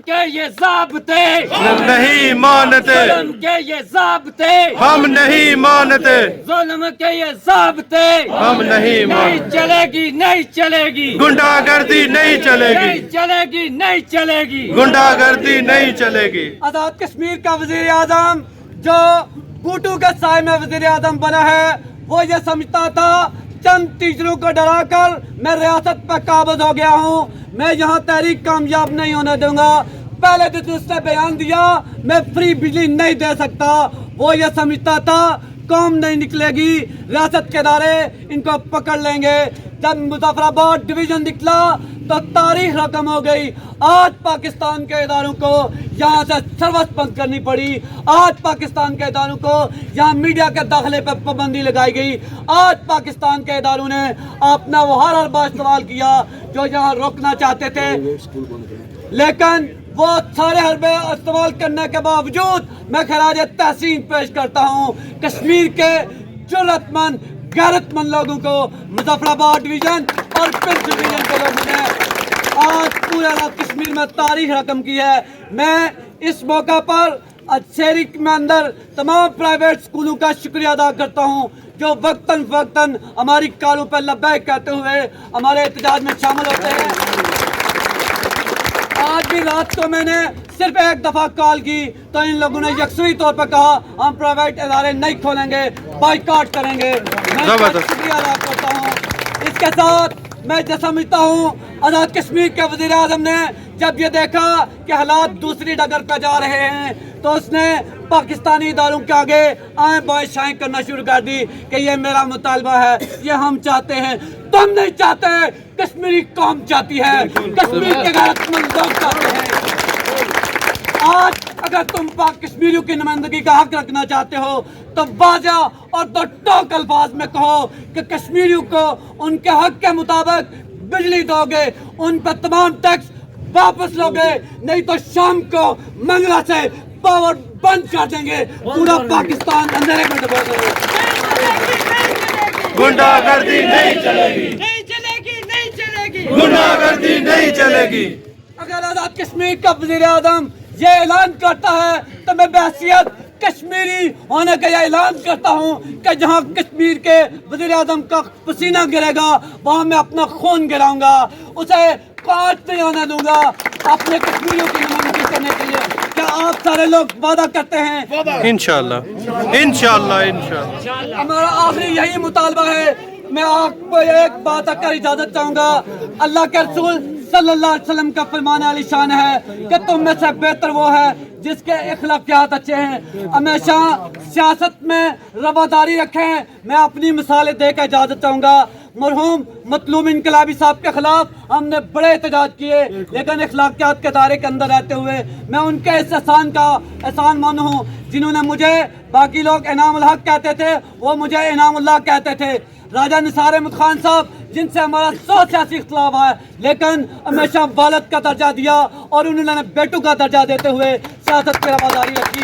के ये ज़ाब्ते नहीं मानते, के ये ज़ाब्ते हम नहीं मानते, जुल्म के ये ज़ाब्ते हम नहीं मानते। चलेगी, नहीं चलेगी, गुंडागर्दी नहीं चलेगी, नहीं चलेगी, नहीं चलेगी, गुंडागर्दी नहीं चलेगी। आज़ाद कश्मीर का वज़ीर आज़म जो बूटू के साए में वज़ीर आज़म बना है, वो ये समझता था चंद टीचरों को डराकर मैं रियासत पर काबिज हो गया हूँ, मैं यहाँ तहरीक कामयाब नहीं होने दूंगा। पहले दिन उसने बयान दिया मैं फ्री बिजली नहीं दे सकता। वो ये समझता था कौम नहीं निकलेगी, रियासत के इदारे इनको पकड़ लेंगे। जब मुजफ्फराबाद डिवीजन निकला तो तारीख रकम हो गई। आज पाकिस्तान के इदारों को यहाँ से सर्विस बंद करनी पड़ी। आज पाकिस्तान के इदारों को यहाँ मीडिया के दाखिले पर पाबंदी लगाई गई। आज पाकिस्तान के इदारों ने अपना वो हर हरबा इस्तेमाल किया जो यहाँ रोकना चाहते थे, लेकिन वो सारे हरबे इस्तेमाल करने के बावजूद मैं खराज तहसीन पेश करता हूँ कश्मीर के जुर्रतमंद गैरतमंद लोगों को। मुजफ्फराबाद डिवीजन और पिंच डिवीजन के लोगों ने आज पूरे कश्मीर में तारीख रकम की है। मैं इस मौका पर शहरी में अंदर तमाम प्राइवेट स्कूलों का शुक्रिया अदा करता हूँ जो वक्तन वक्तन हमारी कॉलों पर लब्बैक कहते हुए हमारे एहतजाज में शामिल होते हैं। आज भी रात को मैंने सिर्फ एक दफा कॉल की तो इन लोगों ने यकसुई तौर पर कहा हम प्राइवेट इदारे नहीं खोलेंगे, बाइकआउट करेंगे। मैं इसका शुक्रिया अदा करता हूँ। इसके साथ मैं जो समझता हूँ आज़ाद कश्मीर के वज़ीर आज़म ने जब ये देखा कि हालात दूसरी डगर पर जा रहे हैं तो उसने पाकिस्तानी इदारों के आगे आए बाएं करना शुरू कर दी कि ये मेरा मुतालबा है, ये हम चाहते हैं। तुम नहीं चाहते, कश्मीरी कौम चाहती है, कश्मीर के गैरतमंद लोग चाहते हैं। आज अगर तुम पाक कश्मीरियों की नुमाइंदगी का हक रखना चाहते हो तो वाज़ा और दो टोक अल्फाज में कहो कि कश्मीरियों को उनके हक के मुताबिक बिजली दोगे, उन पर तमाम टैक्स वापस लोगे, नहीं तो शाम को मंगला से पावर बंद कर देंगे, पूरा पाकिस्तान अंधेरे में डुबा देंगे। गुंडागर्दी नहीं चलेगी, नहीं चलेगी, नहीं चलेगी। गुंडागर्दी नहीं चलेगी। अगर आज़ाद कश्मीर का वज़ीर आज़म ये ऐलान करता है तो मैं बहैसियत कश्मीरी होने का यह ऐलान करता हूँ कि जहाँ कश्मीर के वज़ीर आज़म का पसीना गिरेगा वहाँ मैं अपना खून गिराऊंगा, उसे काट नहीं होने दूंगा अपने कश्मीरियों की नुमाइंदगी करने के लिए। क्या आप सारे लोग वादा करते हैं? इंशाल्लाह, इंशाल्लाह, इंशाल्लाह। हमारा आखिरी यही मुतालबा है। मैं आपको एक बात आकर इजाजत चाहूंगा। अल्लाह के रसूल सल्लल्लाहु अलैहि वसल्लम का फरमान आलीशान है कि तुम में से बेहतर वो है जिसके इखलाकियात अच्छे हैं। हमेशा सियासत में रवादारी रखें। मैं अपनी मिसालें देकर इजाजत चाहूंगा। मरहूम मतलूब इनकलाबी साहब के खिलाफ हमने बड़े एहतजाज किए, लेकिन इखलाकियात के दायरे के अंदर रहते हुए मैं उनके इस एहसान मानू हूँ जिन्होंने मुझे, बाकी लोग इनामुल हक कहते थे, वो मुझे इनामुल्लाह कहते थे। राजा निसार अहमद खान साहब जिनसे हमारा 100 सियासी इख्तलाफ है, लेकिन हमेशा वालिद का दर्जा दिया और उन्होंने बेटू का दर्जा देते हुए सियासत की रवादारी रखी।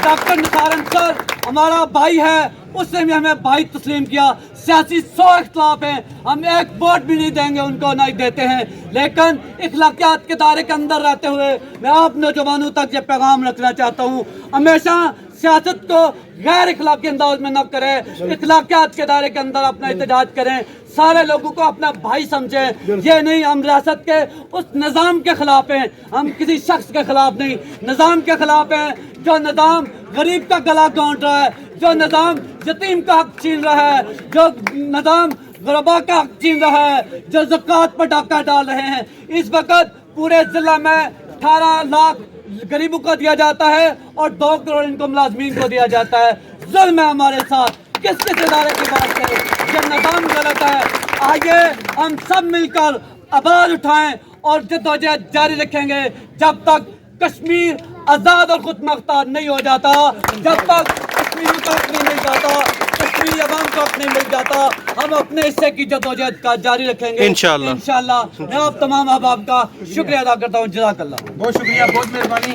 डॉक्टर निसार अंसर हमारा भाई है, उसने भी हमें भाई तस्लीम किया। सियासी 100 इख्तलाफ हैं, हम एक वोट भी नहीं देंगे उनको, नहीं देते हैं, लेकिन इखलाकियात के दायरे के अंदर रहते हुए मैं आप नौजवानों तक ये पैगाम रखना चाहता हूँ, हमेशा सियासत को गैर इखलाकी अंदाज में न करें, इखलाकियात के दायरे के अंदर अपना एहतजाज करें, सारे लोगों को अपना भाई समझें। ये नहीं हम रियासत के उस निज़ाम के खिलाफ हैं, हम किसी शख्स के खिलाफ नहीं, निज़ाम के खिलाफ हैं जो निज़ाम गरीब का गला काट रहा है, जो निज़ाम यतीम का हक छीन रहा है, जो निज़ाम गुरबा का हक छीन रहा है, जो ज़कात पर डाका डाल रहे हैं। इस वक्त पूरे जिला में 18 लाख गरीबों को दिया जाता है और 2 करोड़ इनको मुलाजमीन को दिया जाता है। जुल्म है हमारे साथ, किस किस इदारे की बात करें, जब निज़ाम गलत है। आइए हम सब मिलकर आवाज़ उठाएं और जद्दोजहद जारी रखेंगे जब तक कश्मीर आज़ाद और खुद मुख्तार नहीं हो जाता, जब तक कश्मीरी को हक नहीं मिल जाता, कश्मीरी अवाम को हक नहीं मिल जाता, हम अपने हिस्से की जद्दोजहद का जारी रखेंगे इंशाल्लाह। इंशाल्लाह। मैं आप तमाम अहबाब का शुक्रिया अदा करता हूँ। जज़ाकल्लाह। बहुत शुक्रिया, बहुत मेहरबानी।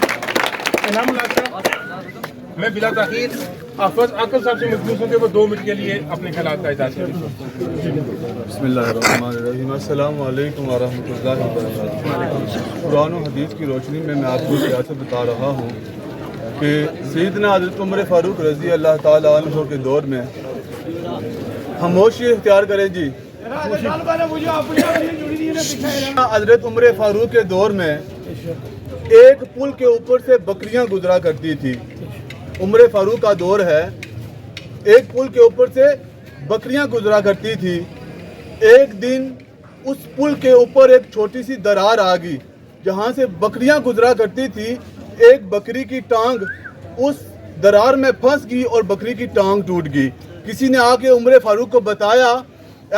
इनामुल्लाह साहब, मैं बिला ताखीर हाफ़िज़ आकिल साहब से मुख़्तलिफ़ होकर वो 2 मिनट के लिए अपने ख़यालात का इज़हार करें। बिस्मिल्लाहिर्रहमानिर्रहीम, अस्सलामु अलैकुम व रहमतुल्लाहि व बरकातुहू। कुरान और हदीस की रोशनी में मैं आपको सियासत बता रहा हूँ कि सैयदना हज़रत उमर फ़ारूक रज़ी अल्लाह ताला अन्हु के दौर में खामोशी इख्तियार करें जी। हज़रत उमर फ़ारूक के दौर में एक पुल के ऊपर से बकरियां गुजरा करती थी। उमर फ़ारूक का दौर है, एक पुल के ऊपर से बकरियां गुजरा करती थी। एक दिन उस पुल के ऊपर एक छोटी सी दरार आ गई जहां से बकरियां गुजरा करती थी। एक बकरी की टांग उस दरार में फंस गई और बकरी की टांग टूट गई। किसी ने आके उमर फ़ारूक को बताया,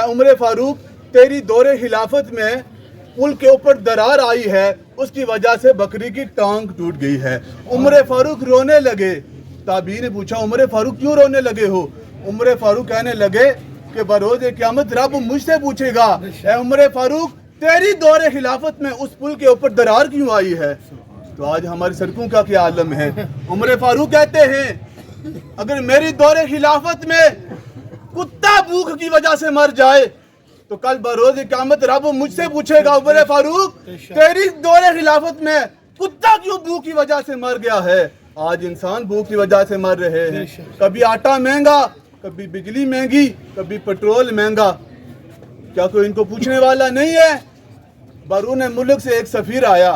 उमर फ़ारूक तेरी दौरे खिलाफत में पुल के ऊपर दरार आई है, उसकी वजह से बकरी की टांग टूट गई है। उमर फ़ारूक रोने लगे। ताबी ने पूछा, उमर फ़ारूक क्यों रोने लगे हो? उमर फ़ारूक कहने लगे कि बरोज़ क़यामत रब मुझसे पूछेगा, ए उमर फ़ारूक तेरी दौरे खिलाफत में उस पुल के ऊपर दरार क्यों आई है? तो आज हमारी सड़कों का क्या आलम है। उमर फ़ारूक कहते हैं अगर मेरी दौरे खिलाफत में कुत्ता भूख की वजह से मर जाए तो कल बरोज़ क़यामत रब मुझसे पूछेगा, उमर फ़ारूक तेरी दौरे खिलाफत में कुत्ता क्यों भूख की वजह से मर गया है? आज इंसान भूख की वजह से मर रहे हैं। कभी आटा महंगा, कभी बिजली महंगी, कभी पेट्रोल महंगा। क्या कोई इनको पूछने वाला नहीं है? बैरून मुल्क से एक सफ़ीर आया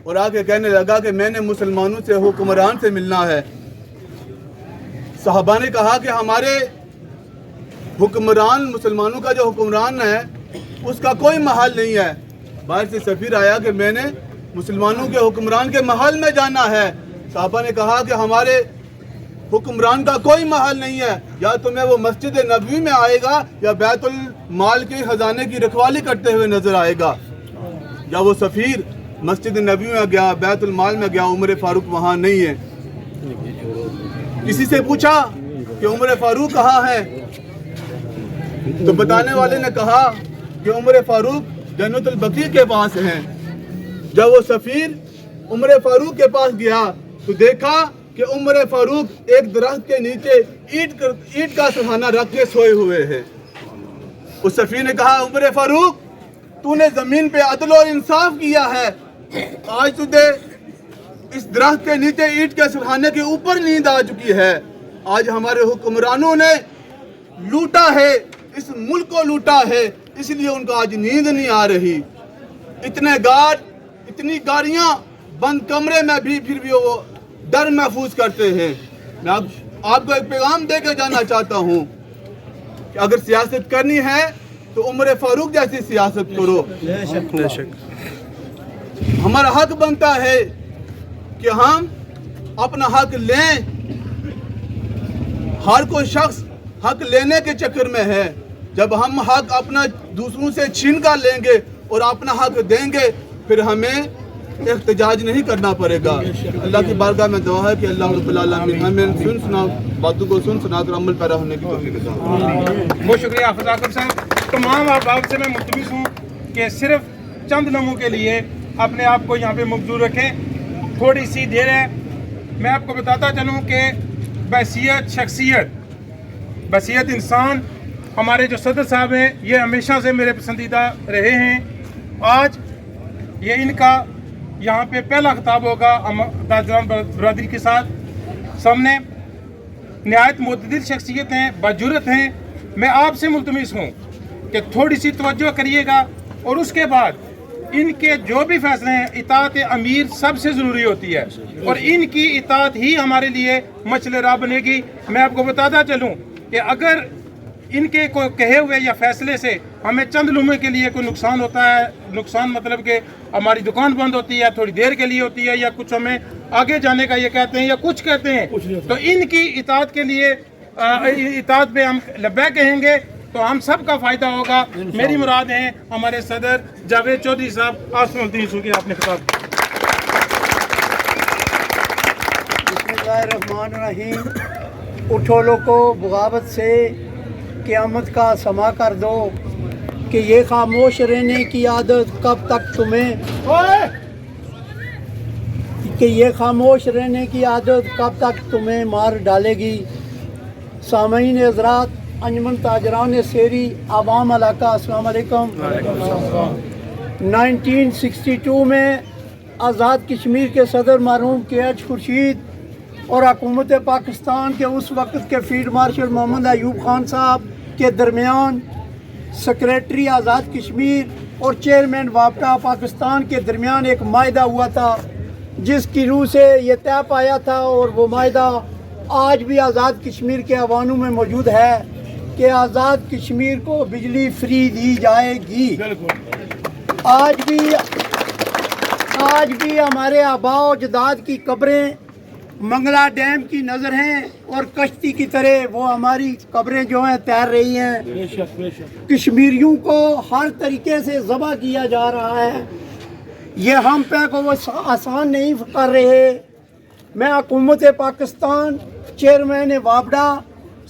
और आके कहने लगा कि मैंने मुसलमानों से, हुक्मरान से मिलना है। साहबा ने कहा कि हमारे हुक्मरान, मुसलमानों का जो हुक्मरान है उसका कोई महल नहीं है। बाहर से सफ़ीर आया कि मैंने मुसलमानों के हुक्मरान के महल में जाना है। साहबा ने कहा कि हमारे हुक्मरान का कोई महल नहीं है, या तुम्हें वो मस्जिद नबवी में आएगा या बैतुल माल के खजाने की रखवाली करते हुए नजर आएगा। या वो सफ़ीर मस्जिद नबवी में गया, बैतुल माल में गया, उमर फारूक वहाँ नहीं है। किसी से पूछा कि उमर फारूक कहाँ है, तो बताने वाले ने कहा कि उमर फारूक जन्नतुल बकी के पास हैं। जब वो सफ़ीर उमर फारूक के पास गया तो देखा कि उमर फारूक एक दरख्त के नीचे ईंट का सहाना रख के सोए हुए हैं। उस सफ़ीर ने कहा, उमर फारूक तूने ज़मीन पे अदल और इंसाफ किया है, आज तुझे इस दरख्त के नीचे ईंट के सहाने के ऊपर नींद आ चुकी है। आज हमारे हुक्मरानों ने लूटा है, इस मुल्क को लूटा है, इसलिए उनको आज नींद नहीं आ रही। इतने गार्ड, इतनी गाड़ियां, बंद कमरे में भी फिर भी वो डर महफूज करते हैं। मैं आपको एक पैगाम दे के जाना चाहता हूँ कि अगर सियासत करनी है तो उमर फारूक जैसी सियासत करो। हमारा हक बनता है कि हम अपना हक लें। हर कोई शख्स हक लेने के चक्कर में है। जब हम हक अपना दूसरों से छीन कर लेंगे और अपना हक देंगे, फिर हमें एहतजाज नहीं करना पड़ेगा। अल्लाह की बारगाह में दुआ है कि अल्लाह रब्बुल आलमीन हमें सुन सुना बातों को सुन सुना कर अमल पैदा होने की तौफीक अता फरमाए। बहुत शुक्रिया हाफिज़ आकिब साहब। तमाम अहबाब से मैं मुल्तमिस हूँ कि सिर्फ चंद लम्हों के लिए अपने आप को यहाँ पे मौजूद रखें। थोड़ी सी देर है, मैं आपको बताता चलूँ कि बहसियत शख्सियत, बहसियत इंसान, हमारे जो सदर साहब हैं ये हमेशा से मेरे पसंदीदा रहे हैं। आज ये इनका यहाँ पे पहला खिताब होगा दाजरान बरदरी के साथ। सामने नहायत मुतअद्दिद शख्सियत हैं, बाजुरत हैं। मैं आपसे मुल्तमिस हूँ कि थोड़ी सी तवज्जो करिएगा और उसके बाद इनके जो भी फैसले हैं, इताअत अमीर सबसे ज़रूरी होती है और इनकी इताअत ही हमारे लिए मसले राह बनेगी। मैं आपको बताता चलूँ कि अगर इनके कोई कहे हुए या फैसले से हमें चंद लम्हे के लिए कोई नुकसान होता है, नुकसान मतलब कि हमारी दुकान बंद होती है, थोड़ी देर के लिए होती है, या कुछ हमें आगे जाने का ये कहते हैं या कुछ कहते हैं, तो इनकी इताअत के लिए इताअत पे हम लब्बैक कहेंगे तो हम सब का फ़ायदा होगा। मेरी मुराद है हमारे सदर जावेद चौधरी साहब। आपसे आपने खिताब। बिस्मिल्लाहिर्रहमानिर्रहीम। उठो लोगो, बगावत से क़यामत का समा कर दो कि ये खामोश रहने की आदत कब तक तुम्हें मार डालेगी। सामईन हज़रात, अंजुमन ताजरान सेरी, आवाम इलाका, अस्सलाम वालेकुम। 1962 में आज़ाद कश्मीर के सदर मरहूम KH खुर्शीद और हुकूमत पाकिस्तान के उस वक्त के फील्ड मार्शल मोहम्मद अयूब खान साहब के दरमियान सेक्रेटरी आज़ाद कश्मीर और चेयरमैन वापटा पाकिस्तान के दरमियान एक माहिदा हुआ था, जिसकी रूह से ये तय पाया था और वो माहिदा आज भी आज़ाद कश्मीर के अवानों में मौजूद है कि आज़ाद कश्मीर को बिजली फ्री दी जाएगी। आज भी हमारे आबाओ अजदाद की कब्रें मंगला डैम की नज़र हैं और कश्ती की तरह वो हमारी कब्रें जो हैं तैर रही हैं। कश्मीरियों को हर तरीके से ज़बह किया जा रहा है। ये हम पे को वो आसान नहीं कर रहे। मैं हुकूमत पाकिस्तान, चेयरमैन वापडा,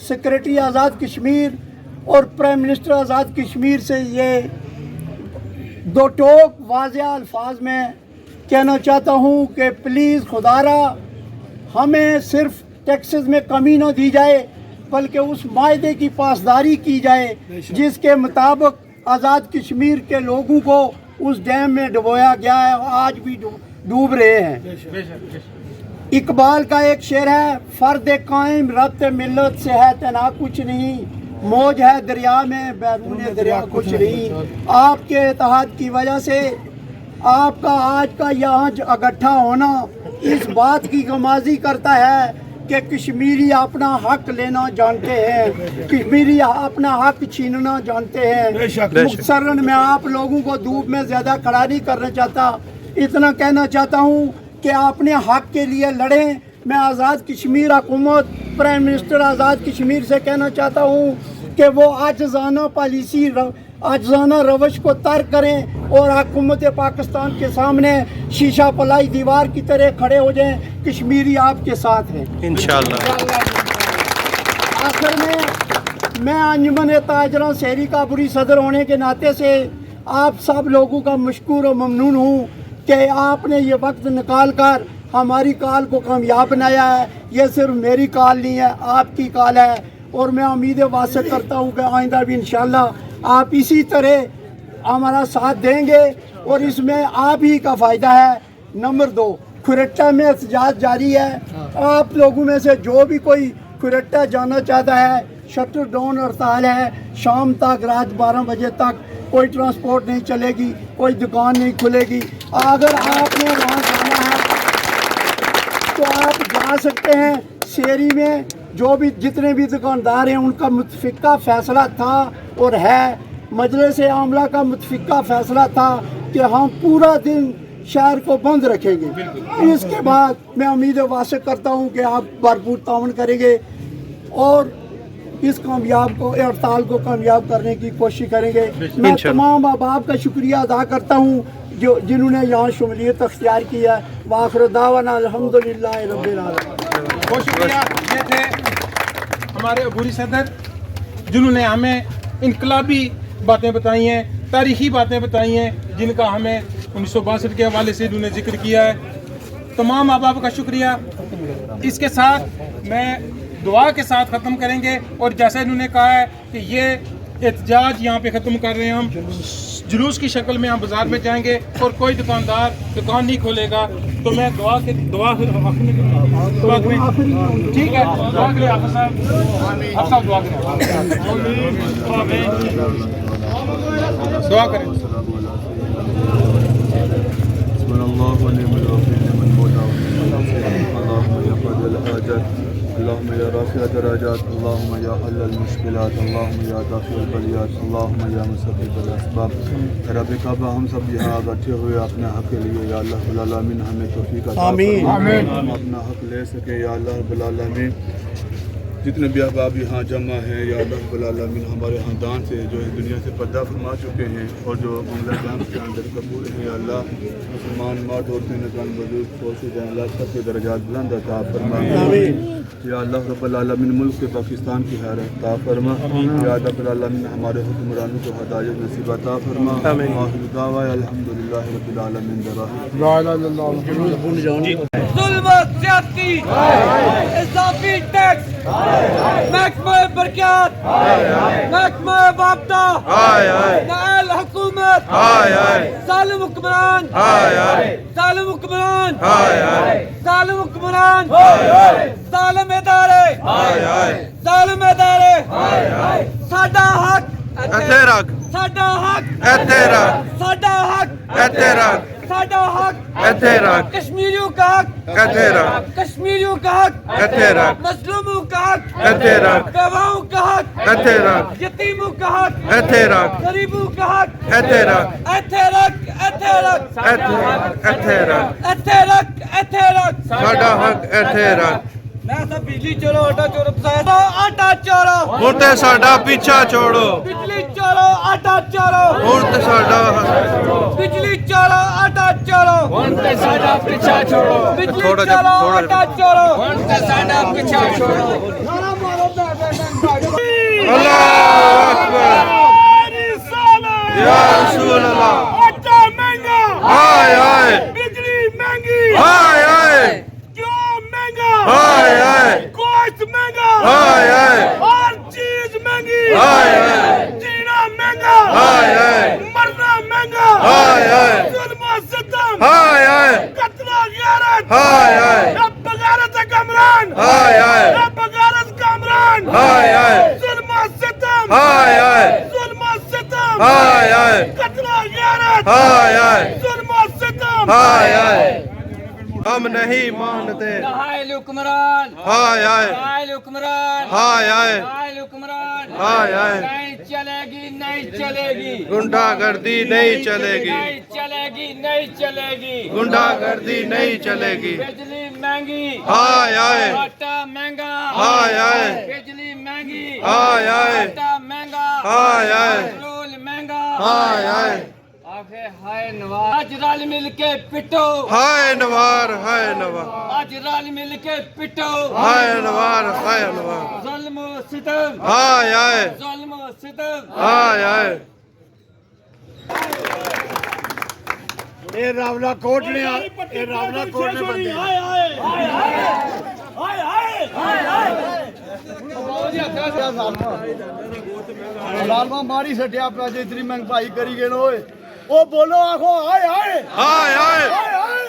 सेक्रेटरी आज़ाद कश्मीर और प्राइम मिनिस्टर आज़ाद कश्मीर से ये दो टोक वाज़ेह अल्फाज में कहना चाहता हूँ कि प्लीज़ खुदारा हमें सिर्फ टैक्सेस में कमी न दी जाए, बल्कि उस मायदे की पासदारी की जाए जिसके मुताबिक आज़ाद कश्मीर के लोगों को उस डैम में डुबोया गया है, आज भी डूब रहे हैं। इकबाल का एक शेर है, फर्द कायम रब्त मिल्लत से है तना कुछ नहीं, मौज है दरिया में बैरून दरिया कुछ नहीं। आपके इत्तेहाद की वजह से आपका आज का यहाँ इकट्ठा होना इस बात की गमाजी करता है कि कश्मीरी अपना हक लेना जानते हैं, कश्मीरी अपना हक छीनना जानते हैं। मुख्तसरन मैं आप लोगों को धूप में ज़्यादा खड़ा नहीं करना चाहता, इतना कहना चाहता हूँ कि अपने हक के लिए लड़ें। मैं आज़ाद कश्मीर हुकूमत, प्राइम मिनिस्टर आज़ाद कश्मीर से कहना चाहता हूँ कि वो आजज़ाना पॉलिसी, आजज़ाना रवश को तर्क करें और हुकूमत पाकिस्तान के सामने शीशा पलाई दीवार की तरह खड़े हो जाएं। कश्मीरी आपके साथ हैं इंशाल्लाह। आखिर में मैं अंजुमन ताजरा शहरी का बुरी सदर होने के नाते से आप सब लोगों का मशकूर और ममनून हूँ कि आपने ये वक्त निकाल कर हमारी कॉल को कामयाब बनाया है। ये सिर्फ मेरी कॉल नहीं है, आपकी कॉल है और मैं उम्मीद वास्ते करता हूँ कि आइंदा भी इंशाल्लाह आप इसी तरह हमारा साथ देंगे और इसमें आप ही का फ़ायदा है। नंबर 2, खुरट्टा में एहतजाज जारी है। आप लोगों में से जो भी कोई खुरट्टा जाना चाहता है, शटर डाउन हड़ताल है, शाम तक रात 12 बजे तक कोई ट्रांसपोर्ट नहीं चलेगी, कोई दुकान नहीं खुलेगी। अगर आपने वहाँ जाना है तो आप जा सकते हैं। शेरी में जो भी जितने भी दुकानदार हैं उनका मुतफ़िका फ़ैसला था और है, मजलिस आमला का मुतफ़िका फ़ैसला था कि हम पूरा दिन शहर को बंद रखेंगे। इसके बाद मैं उम्मीद वास्ते करता हूँ कि आप भरपूर ताउन करेंगे और इस कामयाब को, हड़ताल को कामयाब करने की कोशिश करेंगे। मैं तमाम अहबाब का शुक्रिया अदा करता हूँ जो जिन्होंने यहाँ शमूलियत अख्तियार की है। वाखिर दावाना अल्हम्दुलिल्लाह रब्बिल आलमीन। बहुत शुक्रिया। ये थे हमारे अबूरी सदर जिन्होंने हमें इनकलाबी बातें बताई हैं, तारीख़ी बातें बताई हैं जिनका हमें 1962 के हवाले से इन्होंने जिक्र किया है। तमाम अहबाब का शुक्रिया। इसके साथ मैं दुआ के साथ ख़त्म करेंगे और जैसे इन्होंने कहा है कि ये एहतजाज यहाँ पे ख़त्म कर रहे हैं, हम जुलूस की शक्ल में हम बाज़ार में जाएंगे और कोई दुकानदार दुकान नहीं खोलेगा। तो मैं दुआ करें, ठीक है, दुआ करें आप सब दुआ करें, दुआ करें। اللهم يا رافع الدرجات، اللهم يا حل المشكلات، اللهم يا دافع البلیات، اللهم يا مسبب الاسباب۔ رب کعبہ ہم سب یہاں اکٹھے ہوئے اپنے حق کے لیے، یا اللہ رب العالمین ہمیں توفیق عطا فرما، ہم اپنا حق لے سکے یا اللہ رب العالمین۔ جتنے بھی احباب یہاں جمع ہیں یا اللہ رب العالمین ہمارے خاندان سے جو اس دنیا سے پردہ فرما چکے ہیں اور جو بنگلہ دیش کے اندر قبول ہیں، یا اللہ مسلمان مرد عورتیں نوجوان بزرگ سوچے جائیں، اللہ سب کے درجات بلند عطا فرما۔ یا اللہ رب العالمین ملک کے پاکستان کی خیر عطا فرما، یا رب العالمین ہمارے حکمرانوں کو ہدایت نصیب عطا فرما۔ آخر دعوانا الحمدللہ رب العالمین۔ ظلم و زیادتی، اضافی ٹیکس، محکمہ برکات، محکمہ بابتا، نائل حکومت، ظالم حکمران، ظالم حکمران، ظالم حکمران، ظالم ادارے، ظالم ادارے، ساڈا حق ਇੱਥੇ ਰੱਖ, ساڈا حق ਇੱਥੇ ਰੱਖ, ساڈا حق ਇੱਥੇ ਰੱਖ, ساڈا حق ਇੱਥੇ ਰੱਖ, کشمیریوں کا حق ਇੱਥੇ ਰੱਖ, کشمیریوں کا حق ਇੱਥੇ ਰੱਖ, مظلوموں کا حق ਇੱਥੇ ਰੱਖ, بیواؤں کا حق ਇੱਥੇ ਰੱਖ, یتیموں کا حق ਇੱਥੇ ਰੱਖ, غریبوں کا حق ਇੱਥੇ ਰੱਖ, ایتھے رکھ ایتھے رکھ ਇੱਥੇ ਰੱਖ, ایتھے رکھ ایتھے رکھ ਸਾਡਾ ਹੱਕ ਇੱਥੇ ਰੱਖ। میں سب بجلی چورو آٹا چورو پسایا آٹا چورو ਹੁਣ ਤੇ ਸਾਡਾ ਪਿੱਛਾ ਛੋੜੋ, بجلی چورو آٹا چورو ਹੁਣ ਤੇ ਸਾਡਾ بجلی چورو آٹا چورو بجلی تھوڑا جا- چورو تھوڑا آٹا چورو اللہ اکبر یا رسول اللہ۔ آٹا مہنگا، ہائے ہائے بجلی مہنگی، ہائے ہائے کیوں مہنگا، ہائے ہائے گوشت مہنگا، ہائے ہائے ہر چیز مہنگی، ہائے ہائے جینا مہنگا، ہائے ہائے مرنا مہنگا، ہائے ہائے ظلم و ستم، ہائے ہائے قتل و غارت، ہائے ہائے اب بغیر कामरान हाय हाय बगारत कामरान हाय हाय जुल्म सितम हाय हाय जुल्म सितम हाय हाय कत्ल गारत हाय हाय जुल्म सितम हाय हाय हम नहीं मानते नाइल हुक्मरान, हाय हाय नाइल हुक्मरान, हाय हाय नाइल हुक्मरान, हाय हाय नहीं चलेगी, नहीं चलेगी, गुंडागर्दी नहीं चलेगी, नहीं चलेगी, नहीं चलेगी, गुंडागर्दी नहीं चलेगी, बिजली महंगी, हाय हाय आटा महंगा, हाय हाय बिजली महंगी, हाय हाय आटा महंगा, हाय हाय पेट्रोल महंगा, हाय हाय आगे हाय नवाज, आज रल मिल के पिटो, हाय नवार हाय नवार आज रल मिल के पिटो, हाय नवार हाय नवार जुल्म सितम, हाय हाय जुल्म सितम, हाय हाय ये रावला कोट ने बंदे लालमा मारी सटिया पे जितनी महंगाई करी गए ओए ओ बोलो आखो हाय हाय हाय हाय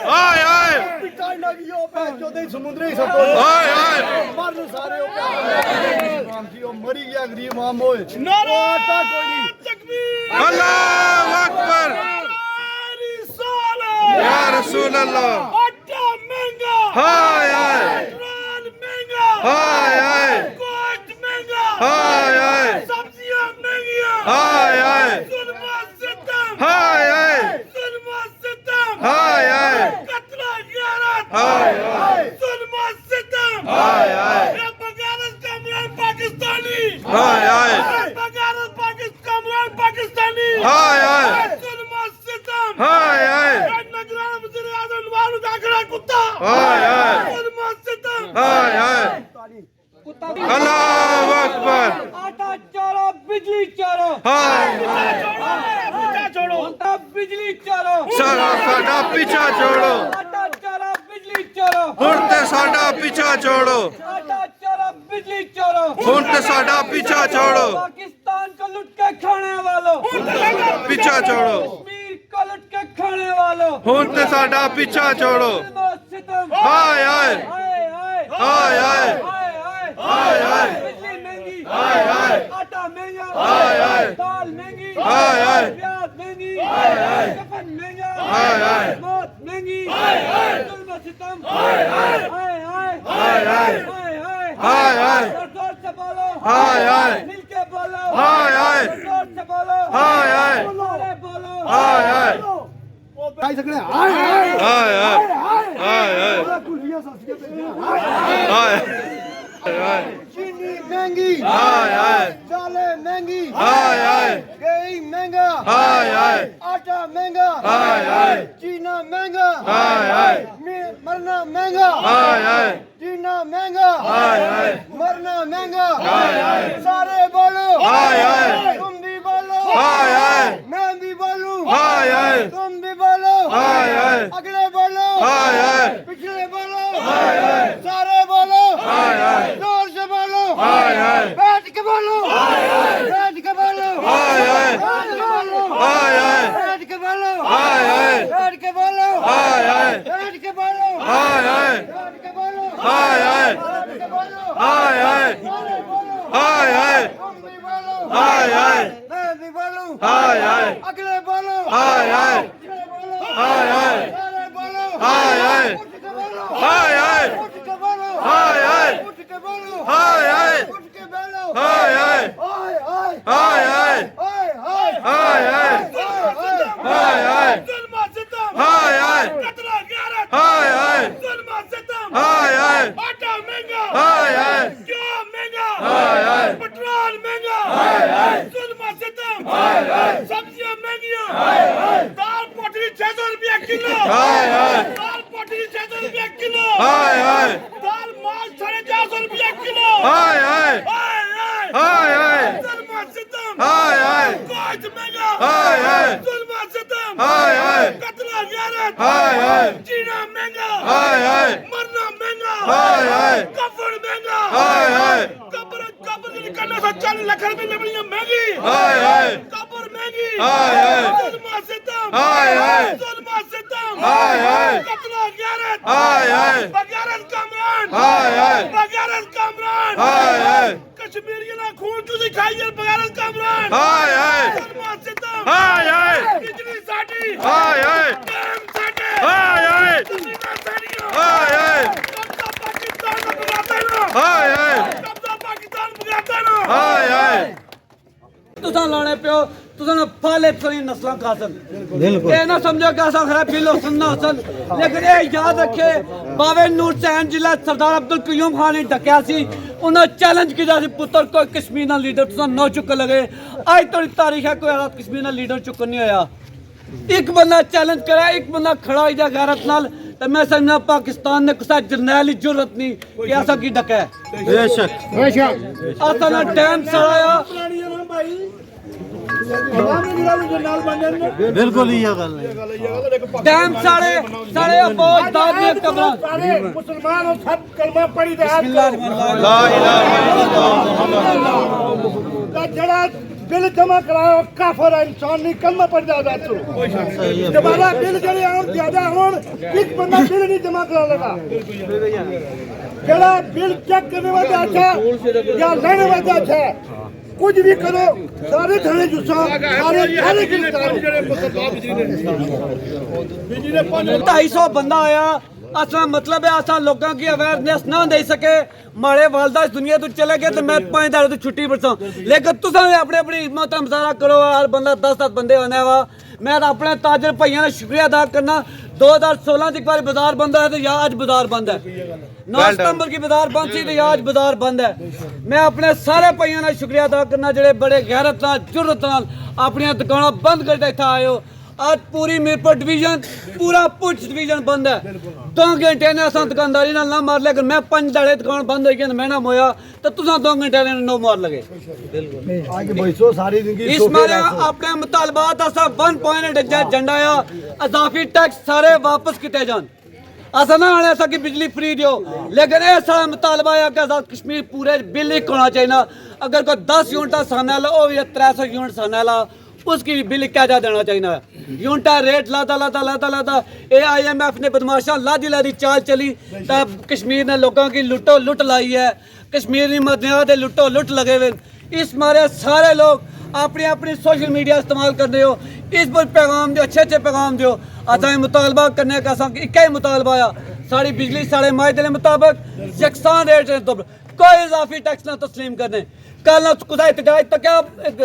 हाय हाय पिटाई लगी ओ पे चौदह समुद्री सतो हाय हाय मर सारे ओ मरी गया गरीब आम होए नारा आटा कोई नहीं तकबीर अल्लाह अकबर या रसूल अल्लाह आटा महंगा हाय हाय पेट्रोल महंगा हाय हाय गोश्त महंगा हाय हाय सब्जियां महंगियां हाय हाय जुल्म सितम हाय हाय जुल्म सितम हाय हाय कत्ल गारत हाय हाय जुल्म सितम हाय हाय ये बगारत कामरान पाकिस्तानी हाय हाय बगारत कामरान पाकिस्तानी हाय हाय जुल्म सितम हाय हाय नगरान वज़ीर आज़म नवाज दाखिला कुत्ता हाय हाय जुल्म सितम हाय हाय अल्लाह अकबर आटा चोरो बिजली चोरो हाय आटा बिजली चोरो साडा पीछा छोड़ो आटा चोरो बिजली चोरो ਹੁਣ ਤੇ ਸਾਡਾ ਪਿੱਛਾ ਛੋੜੋ आटा चोरो बिजली चोरो ਹੁਣ ਤੇ ਸਾਡਾ ਪਿੱਛਾ ਛੋੜੋ पाकिस्तान को लुट के खाने वालों ਪਿੱਛਾ ਛੋੜੋ कश्मीर को लुट के खाने वालों ਹੁਣ ਤੇ ਸਾਡਾ ਪਿੱਛਾ ਛੋੜੋ सितम हाय हाय हाय हाय हाय हाय हाय हाय हाय हाय बिजली महंगी हाय हाय आटा महंगा हाय हाय दाल महंगी हाय हाय प्याज महंगी हाय हाय कफन महंगा हाय हाय मौत महंगी हाय हाय जुल्म सितम हाय हाय हाय हाय हाय हाय हाय हाय हाय हाय जोर से बोलो हाय हाय मिल के बोलो हाय हाय जोर से बोलो हाय हाय सारे बोलो हाय हाय भाई सकले हाय हाय हाय हाय हाय हाय कुलिया सासिया हाय हाय चीनी महंगी हाय हाय दालें महंगी हाय हाय गेहूं महंगा हाय हाय आटा महंगा हाय हाय चीना महंगा हाय हाय मरना महंगा हाय हाय चीना महंगा हाय हाय मरना महंगा हाय हाय सारे बोलो हाय हाय तुम भी बोलो हाय हाय मैं भी बोलूं हाय हाय तुम भी बोलो हाय हाय अगले बोलो हाय हाय पिछले बोलो सारे बोलो जोर से बोलो बैठ के बोलो बैठ के बोलो बैठ के बोलो बैठ के बोलो बैठ के बोलो बैठ के बोलो बैठ के बोलो बैठ के बोलो सारे बोलो तुम भी बोलो मैं भी बोलूं अगले बोलो पिछले बोलो सारे बोलो उठ के बोलो उठ के बोलो उठ के बोलो उठ के बोलो हाय हाय हाय हाय हाय हाय हाय हाय हाय हाय हाय हाय जुल्म सितम हाय हाय कत्ल गारत हाय हाय जुल्म सितम हाय हाय आटा महंगा हाय हाय क्या महंगा हाय हाय पेट्रोल महंगा हाय हाय जुल्म सितम हाय हाय सब्जियां महंगियां हाय हाय दाल पोटली 600 रुपया किलो हाय हाय दाल पोटली 600 रुपया किलो हाय हाय दाल माल 450 रुपया किलो हाय हाय हाय हाय हाय हाय जुल्म सितम हाय हाय गोश्त महंगा हाय हाय जुल्म सितम हाय हाय कत्ल गारत हाय हाय चीना महंगा हाय हाय मरना महंगा हाय हाय कफन महंगा हाय हाय कब्र निकलने से 40 लाख रुपए लकड़ियां महंगी हाय हाय कब्र महंगी हाय हाय जुल्म सितम हाय हाय जुल्म सितम हाय हाय कत्ल गारत हाय हाय बगैरत कामरान हाय हाय बगैरत कामरान हाय हाय कश्मीरियों ना खून चूसी खाई है बगैरत कामरान हाय हाय सलमान सिद्दीक हाय हाय बिजली साडी हाय हाय काम साडे हाय हाय तसीना साडियां हाय हाय कब्जा पाकिस्तान दा बगाता ना हाय हाय कब्जा पाकिस्तान बगाता ना हाय हाय तुसा लाने पियो तुसा ने फाले थोड़ी नस्लां खासन बिल्कुल ये ना समझो कि असा खरा पीलो सुनना हसन लेकिन ये याद रखे बावे नूर सैन जिला सरदार अब्दुल कयूम खान ने डकया सी उन्हें चैलेंज किया सी पुत्र कोई कश्मीर ना लीडर तुसा नौ चुक लगे आज तो तारीख है कोई आजाद कश्मीर ना लीडर चुक नहीं होया एक बंदा चैलेंज करा एक बंदा खड़ा हो जा गैरत नाल तो मैं समझना पाकिस्तान ने कुछ जरनैली जरूरत नहीं कि ऐसा की डका है बेशक असा ना टाइम सड़ाया बिल्कुल ही ये गल है टाइम साढ़े साढ़े बहुत दादी कमरा मुसलमान और सब कलमा पढ़ी दे हाथ ला इलाहा इल्लल्लाह जड़ा बिल जमा कराओ काफर है इंसान नहीं कलमा पढ़ जाता तू दोबारा बिल जड़े और ज्यादा होन एक बंदा बिल नहीं जमा करा लगा जड़ा बिल चेक करने वाला अच्छा या लेने वाला अच्छा कुछ भी करो सारे थाने जुस्सा सारे थाने की 250 बंदा आया असा मतलब है असा लोगों की अवेयरनेस ना दे सके मारे वालदा इस दुनिया तो चले गए तो मैं 5 दिन तो छुट्टी बरसा लेकिन तुसा अपने अपनी हिम्मत का मुजाहरा करो हर बंदा 10-10 बंदे आने वा मैं अपने ताजर भाइयों का शुक्रिया अदा करना 2016 की बार बाजार बंद है तो या आज बाजार बंद है 9 सितंबर की बाजार बंद थी तो या आज बाजार बंद है मैं अपने सारे भाइयों का शुक्रिया अदा करना जेडे बड़े गैरत नाल जुर्रत नाल अपनी दुकाना बंद करके इत्थे आए हो आज पूरी मीरपुर डिवीजन पूरा पुंछ डिवीजन बंद है 2 घंटे ने असा दुकानदारी ना मार लेकिन मैं 5 दाड़े दुकान बंद हो गई मैं ना मोया तो तुसा 2 घंटे ने नो मार लगे इस मारे अपने मुतालबात असा 1 पॉइंट एजेंडा आ इजाफी टैक्स सारे वापस किए जान असा ना आने असा की बिजली फ्री दियो लेकिन ये सारा मुतालबा है कि आजाद कश्मीर पूरे बिल ही होना चाहिए अगर कोई 10 यूनिट सामने ला वो भी 300 यूनिट सामने ला उसकी भी बिल क्या देना चाहिए यूनिटा रेट लाता AIMF ने बदमाशा लादी चाल चली तब कश्मीर ने लोगों की लुटो लुट लाई है कश्मीरी मदनियात लुटो लुट लगे हुए इस मारे सारे लोग अपनी अपनी सोशल मीडिया इस्तेमाल कर रहे हो इस पर पैगाम दो अच्छे पैगाम दो असा मुतालबा करने का एक ही मुतालबा आ साड़ी बिजली साढ़े माहे के मुताबिक यकसान रेट तो कोई इजाफी टैक्स ना तस्लीम करने कल ना कुछ एहतजाज तक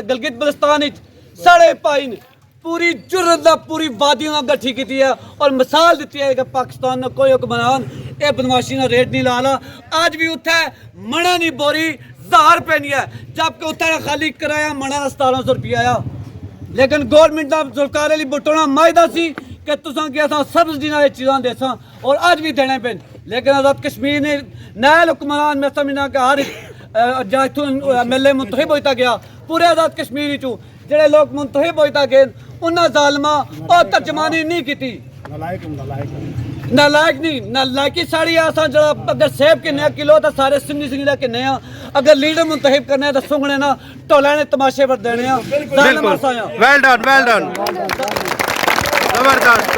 गलगित बल्तिस्तान साढ़े पाई ने पूरी जुर्रत पूरी वादियों गठी की है और मिसाल दी है कि पाकिस्तान ने कोई हुक्मरान ये बदमाशी ना रेट नहीं ला आज भी उत्थे मणा नहीं बोरी 1000 रुपए नहीं है जबकि उत्थे खाली किराया मणा 1700 रुपया आ लेकिन गवर्नमेंट का जुल्फकार अली भुट्टो ना मायदा सी कि तुसा कि असा सब्सिडी ना चीज़ां देसा और आज भी देने पे लेकिन आजाद कश्मीर ने नायल हुक्मरान मैं समझना कि हर MLA मुंतखब होता गया पूरे आजाद कश्मीर चू जेडे लोग मुंतखब होता गए उन्हें जालमा और तर्जमानी नहीं की नालायक नहीं नालायकी साड़ी आसा जरा अगर सेब किन्ने किलो तो सारे सिंगी सिंगी किन्ने अगर लीडर मुंतखब करने तो सुंगने ना टोला ने तमाशे पर देने वेल डन जबरदस्त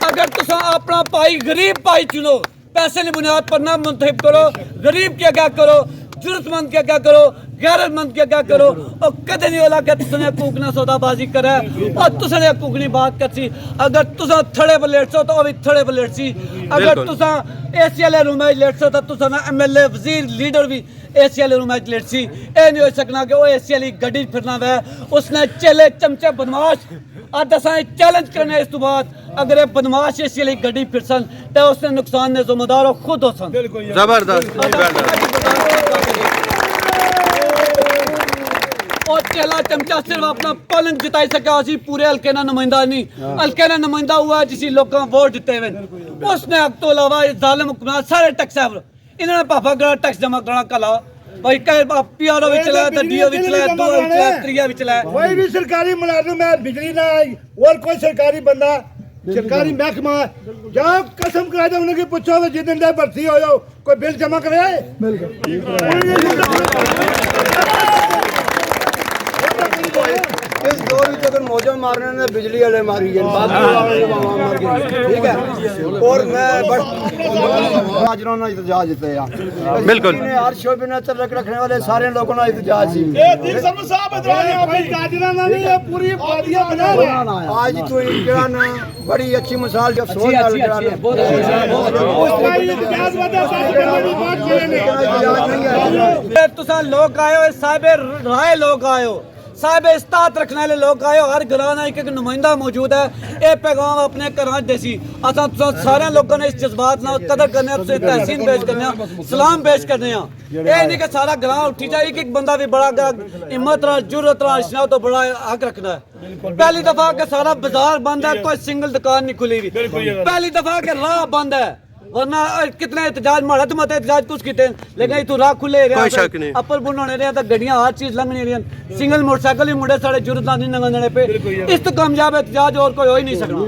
अगर तुसा अपना पाई गरीब पाई चुनो पैसे की बुनियाद पर ना मुंतखब करो गरीब क्या करो जरूरतमंद क्या करो गैरतमंद क्या करो और कदे नहीं होला कि तुसने कूकना सौदाबाजी करे और तुसने कूकनी बात करसी अगर तुसा थड़े पर लेटसो तो अभी थड़े पर लेटसी अगर तुसा AC वाले रूम में लेटसो तो तुसा ना MLA वजीर लीडर भी AC वाले रूम में लेटसी ए नहीं हो सकना कि वो AC वाली गड्डी फिरना वे उसने चले चमचे बदमाश आज असा चैलेंज करने इस तो बाद अगर ये बदमाश AC वाली गड्डी फिरसन तो उसने नुकसान ने जिम्मेदार खुद होसन जबरदस्त और चला चमचा सिर्फ अपना पलन जिताई सका उसी पूरे हल्के ना नुमाइंदा नहीं हल्के ना नुमाइंदा हुआ जिसी लोगों वोट दिते हुए उसने अब तो अलावा जालिम हुक्मरान सारे टैक्स इन्होंने पापा गड़ा टैक्स जमा करना कला भाई कई PRO भी चला DO भी चला 2 भी चला 3 भी चला कोई भी सरकारी मुलाजिम है बिजली ना आई और कोई सरकारी बंदा सरकारी महकमा जाओ कसम करा दो उन्हें पूछो जिस दिन भर्ती हो जाओ कोई बिल जमा कराए इस दौर में اگر موجہ مارنے نے بجلی والے ماری گئے مر گئے ٹھیک ہے اور میں مہاجروں نے احتجاج دیتے ہیں بالکل ہر شعبے نے تلق رکھنے والے سارے لوگوں نے احتجاج سی آج تو نا بڑی اچھی مثال جب سوچ تساں لوگ آئے ہو صاحب رائے لوگ آئے ہو صاحب استاد رکھنے والے لوگ آئے ہو ہر گھرانا ایک نمائندہ موجود ہے یہ پیغام اپنے گھراں دیسی اساں سارے لوگوں نے اس جذبات نال قدر کرنے تسیں تحسین پیش کرنے سلام پیش کرنے یہ نہیں کہ سارا گھراں اٹھی جائے ایک بندہ بھی بڑا ہمت نال جرأت نال اشنا تو بڑا حق رکھنا ہے پہلی دفعہ کہ سارا بازار بند ہے کوئی سنگل دکان نہیں کھلی ہوئی پہلی دفعہ کہ راہ بند ہے ورنہ کتنے احتجاج مہارت مت احتجاج کچھ کیتے لیکن تو راہ کھلے رہے اپر بنانے رہے تو گڈیاں ہر چیز لنگنی رہی سنگل موٹر سائیکل ہی مڑے ساڑے جرت نہیں لنگنے پہ اس تو کامیاب احتجاج اور کوئی ہو ہی نہیں سکنا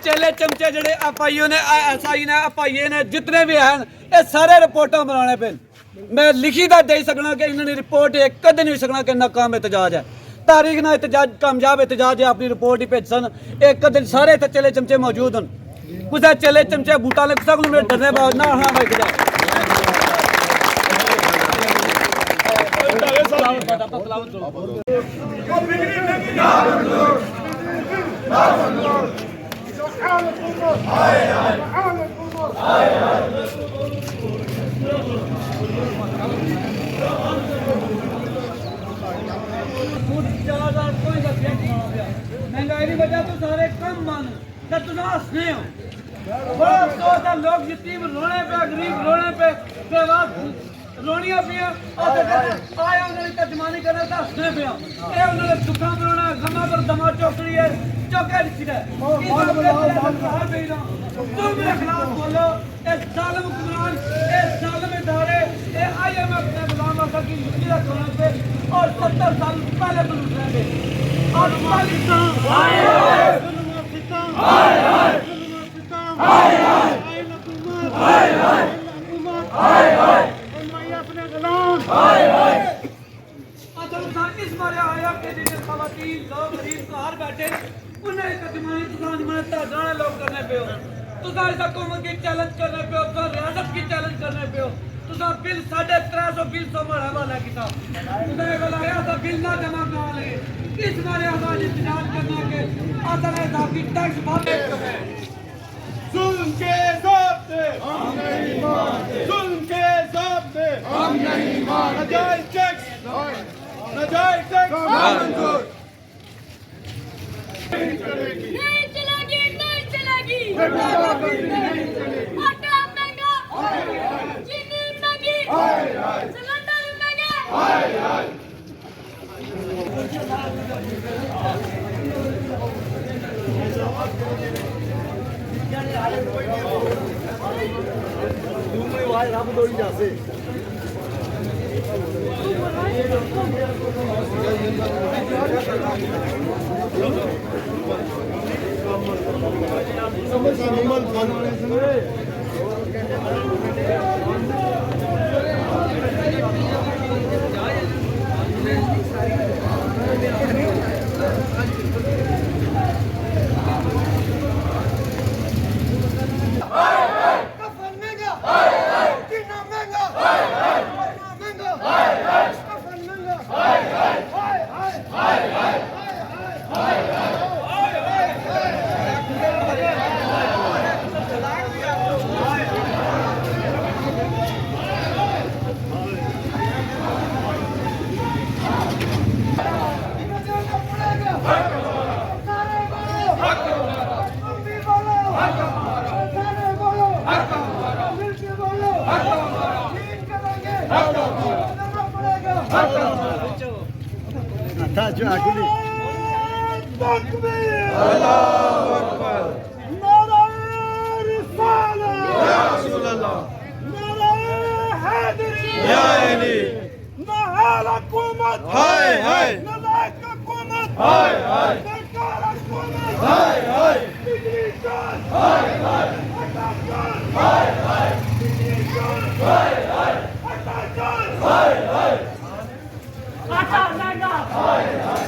چلے چمچے جڑے ایف آئی او نے ایس آئی نے ایف آئی اے نے جتنے بھی ہیں یہ سارے رپورٹاں بنانے پہ میں لکھی دا دے سکنا کہ انہوں نے رپورٹ ایک کدے نہیں سکنا کہ ناکام احتجاج ہے تاریخ نہ احتجاج کامیاب احتجاج ہے اپنی رپورٹ ہی بھیج سن ایک دن سارے تے چلے چمچے موجود ہیں کچھ چلے چمچے بوٹا لگ سکوں میرے ڈرنے بعد نہ ہاں بھائی مہنگائی کی وجہ تو سارے کم مان ہسنے ہو بڑا افسوس ہے لوگ یتیم رونے پہ غریب رونے پہ رونیاں پیا آئے انہوں نے ترجمانی کرنا تو ہسنے پیا یہ انہوں نے دکھاں برونا غمہ پر دما چوکڑی ہے چوکے رکھی ہے تم میرے خلاف بولو اے ظالم حکمران اے ظالم ادارے اے آئی ایم ایف نے غلام احمد کی مشکلہ کرنے پہ اور 70 سال پہلے بلوٹ رہے گے اور پاکستان اس مارے آیا کہ جن خواتین لوگ غریب باہر بیٹھے انہیں ترجمانی تاجرانے لوگ کرنے پہ ہو تساں اس حکومت کی چیلنج کرنے پہ ہو تساں ریاست کی چیلنج کرنے پہ ہو تساں بل 350 بل سو مر حوالہ کیتا تساں یہ بلایا تھا بل نہ جمع کرا لے اس مارے آزاد احتجاج کرنا کہ آزاد اضافی ٹیکس بھرنے کریں ظلم کے ضابطے ہم نہیں مانتے ظلم کے ضابطے ہم نہیں مانتے نجائز ٹیکس منظور نہیں چلے گی آٹا مہنگا چینی مہنگی سلنڈر مہنگا हाय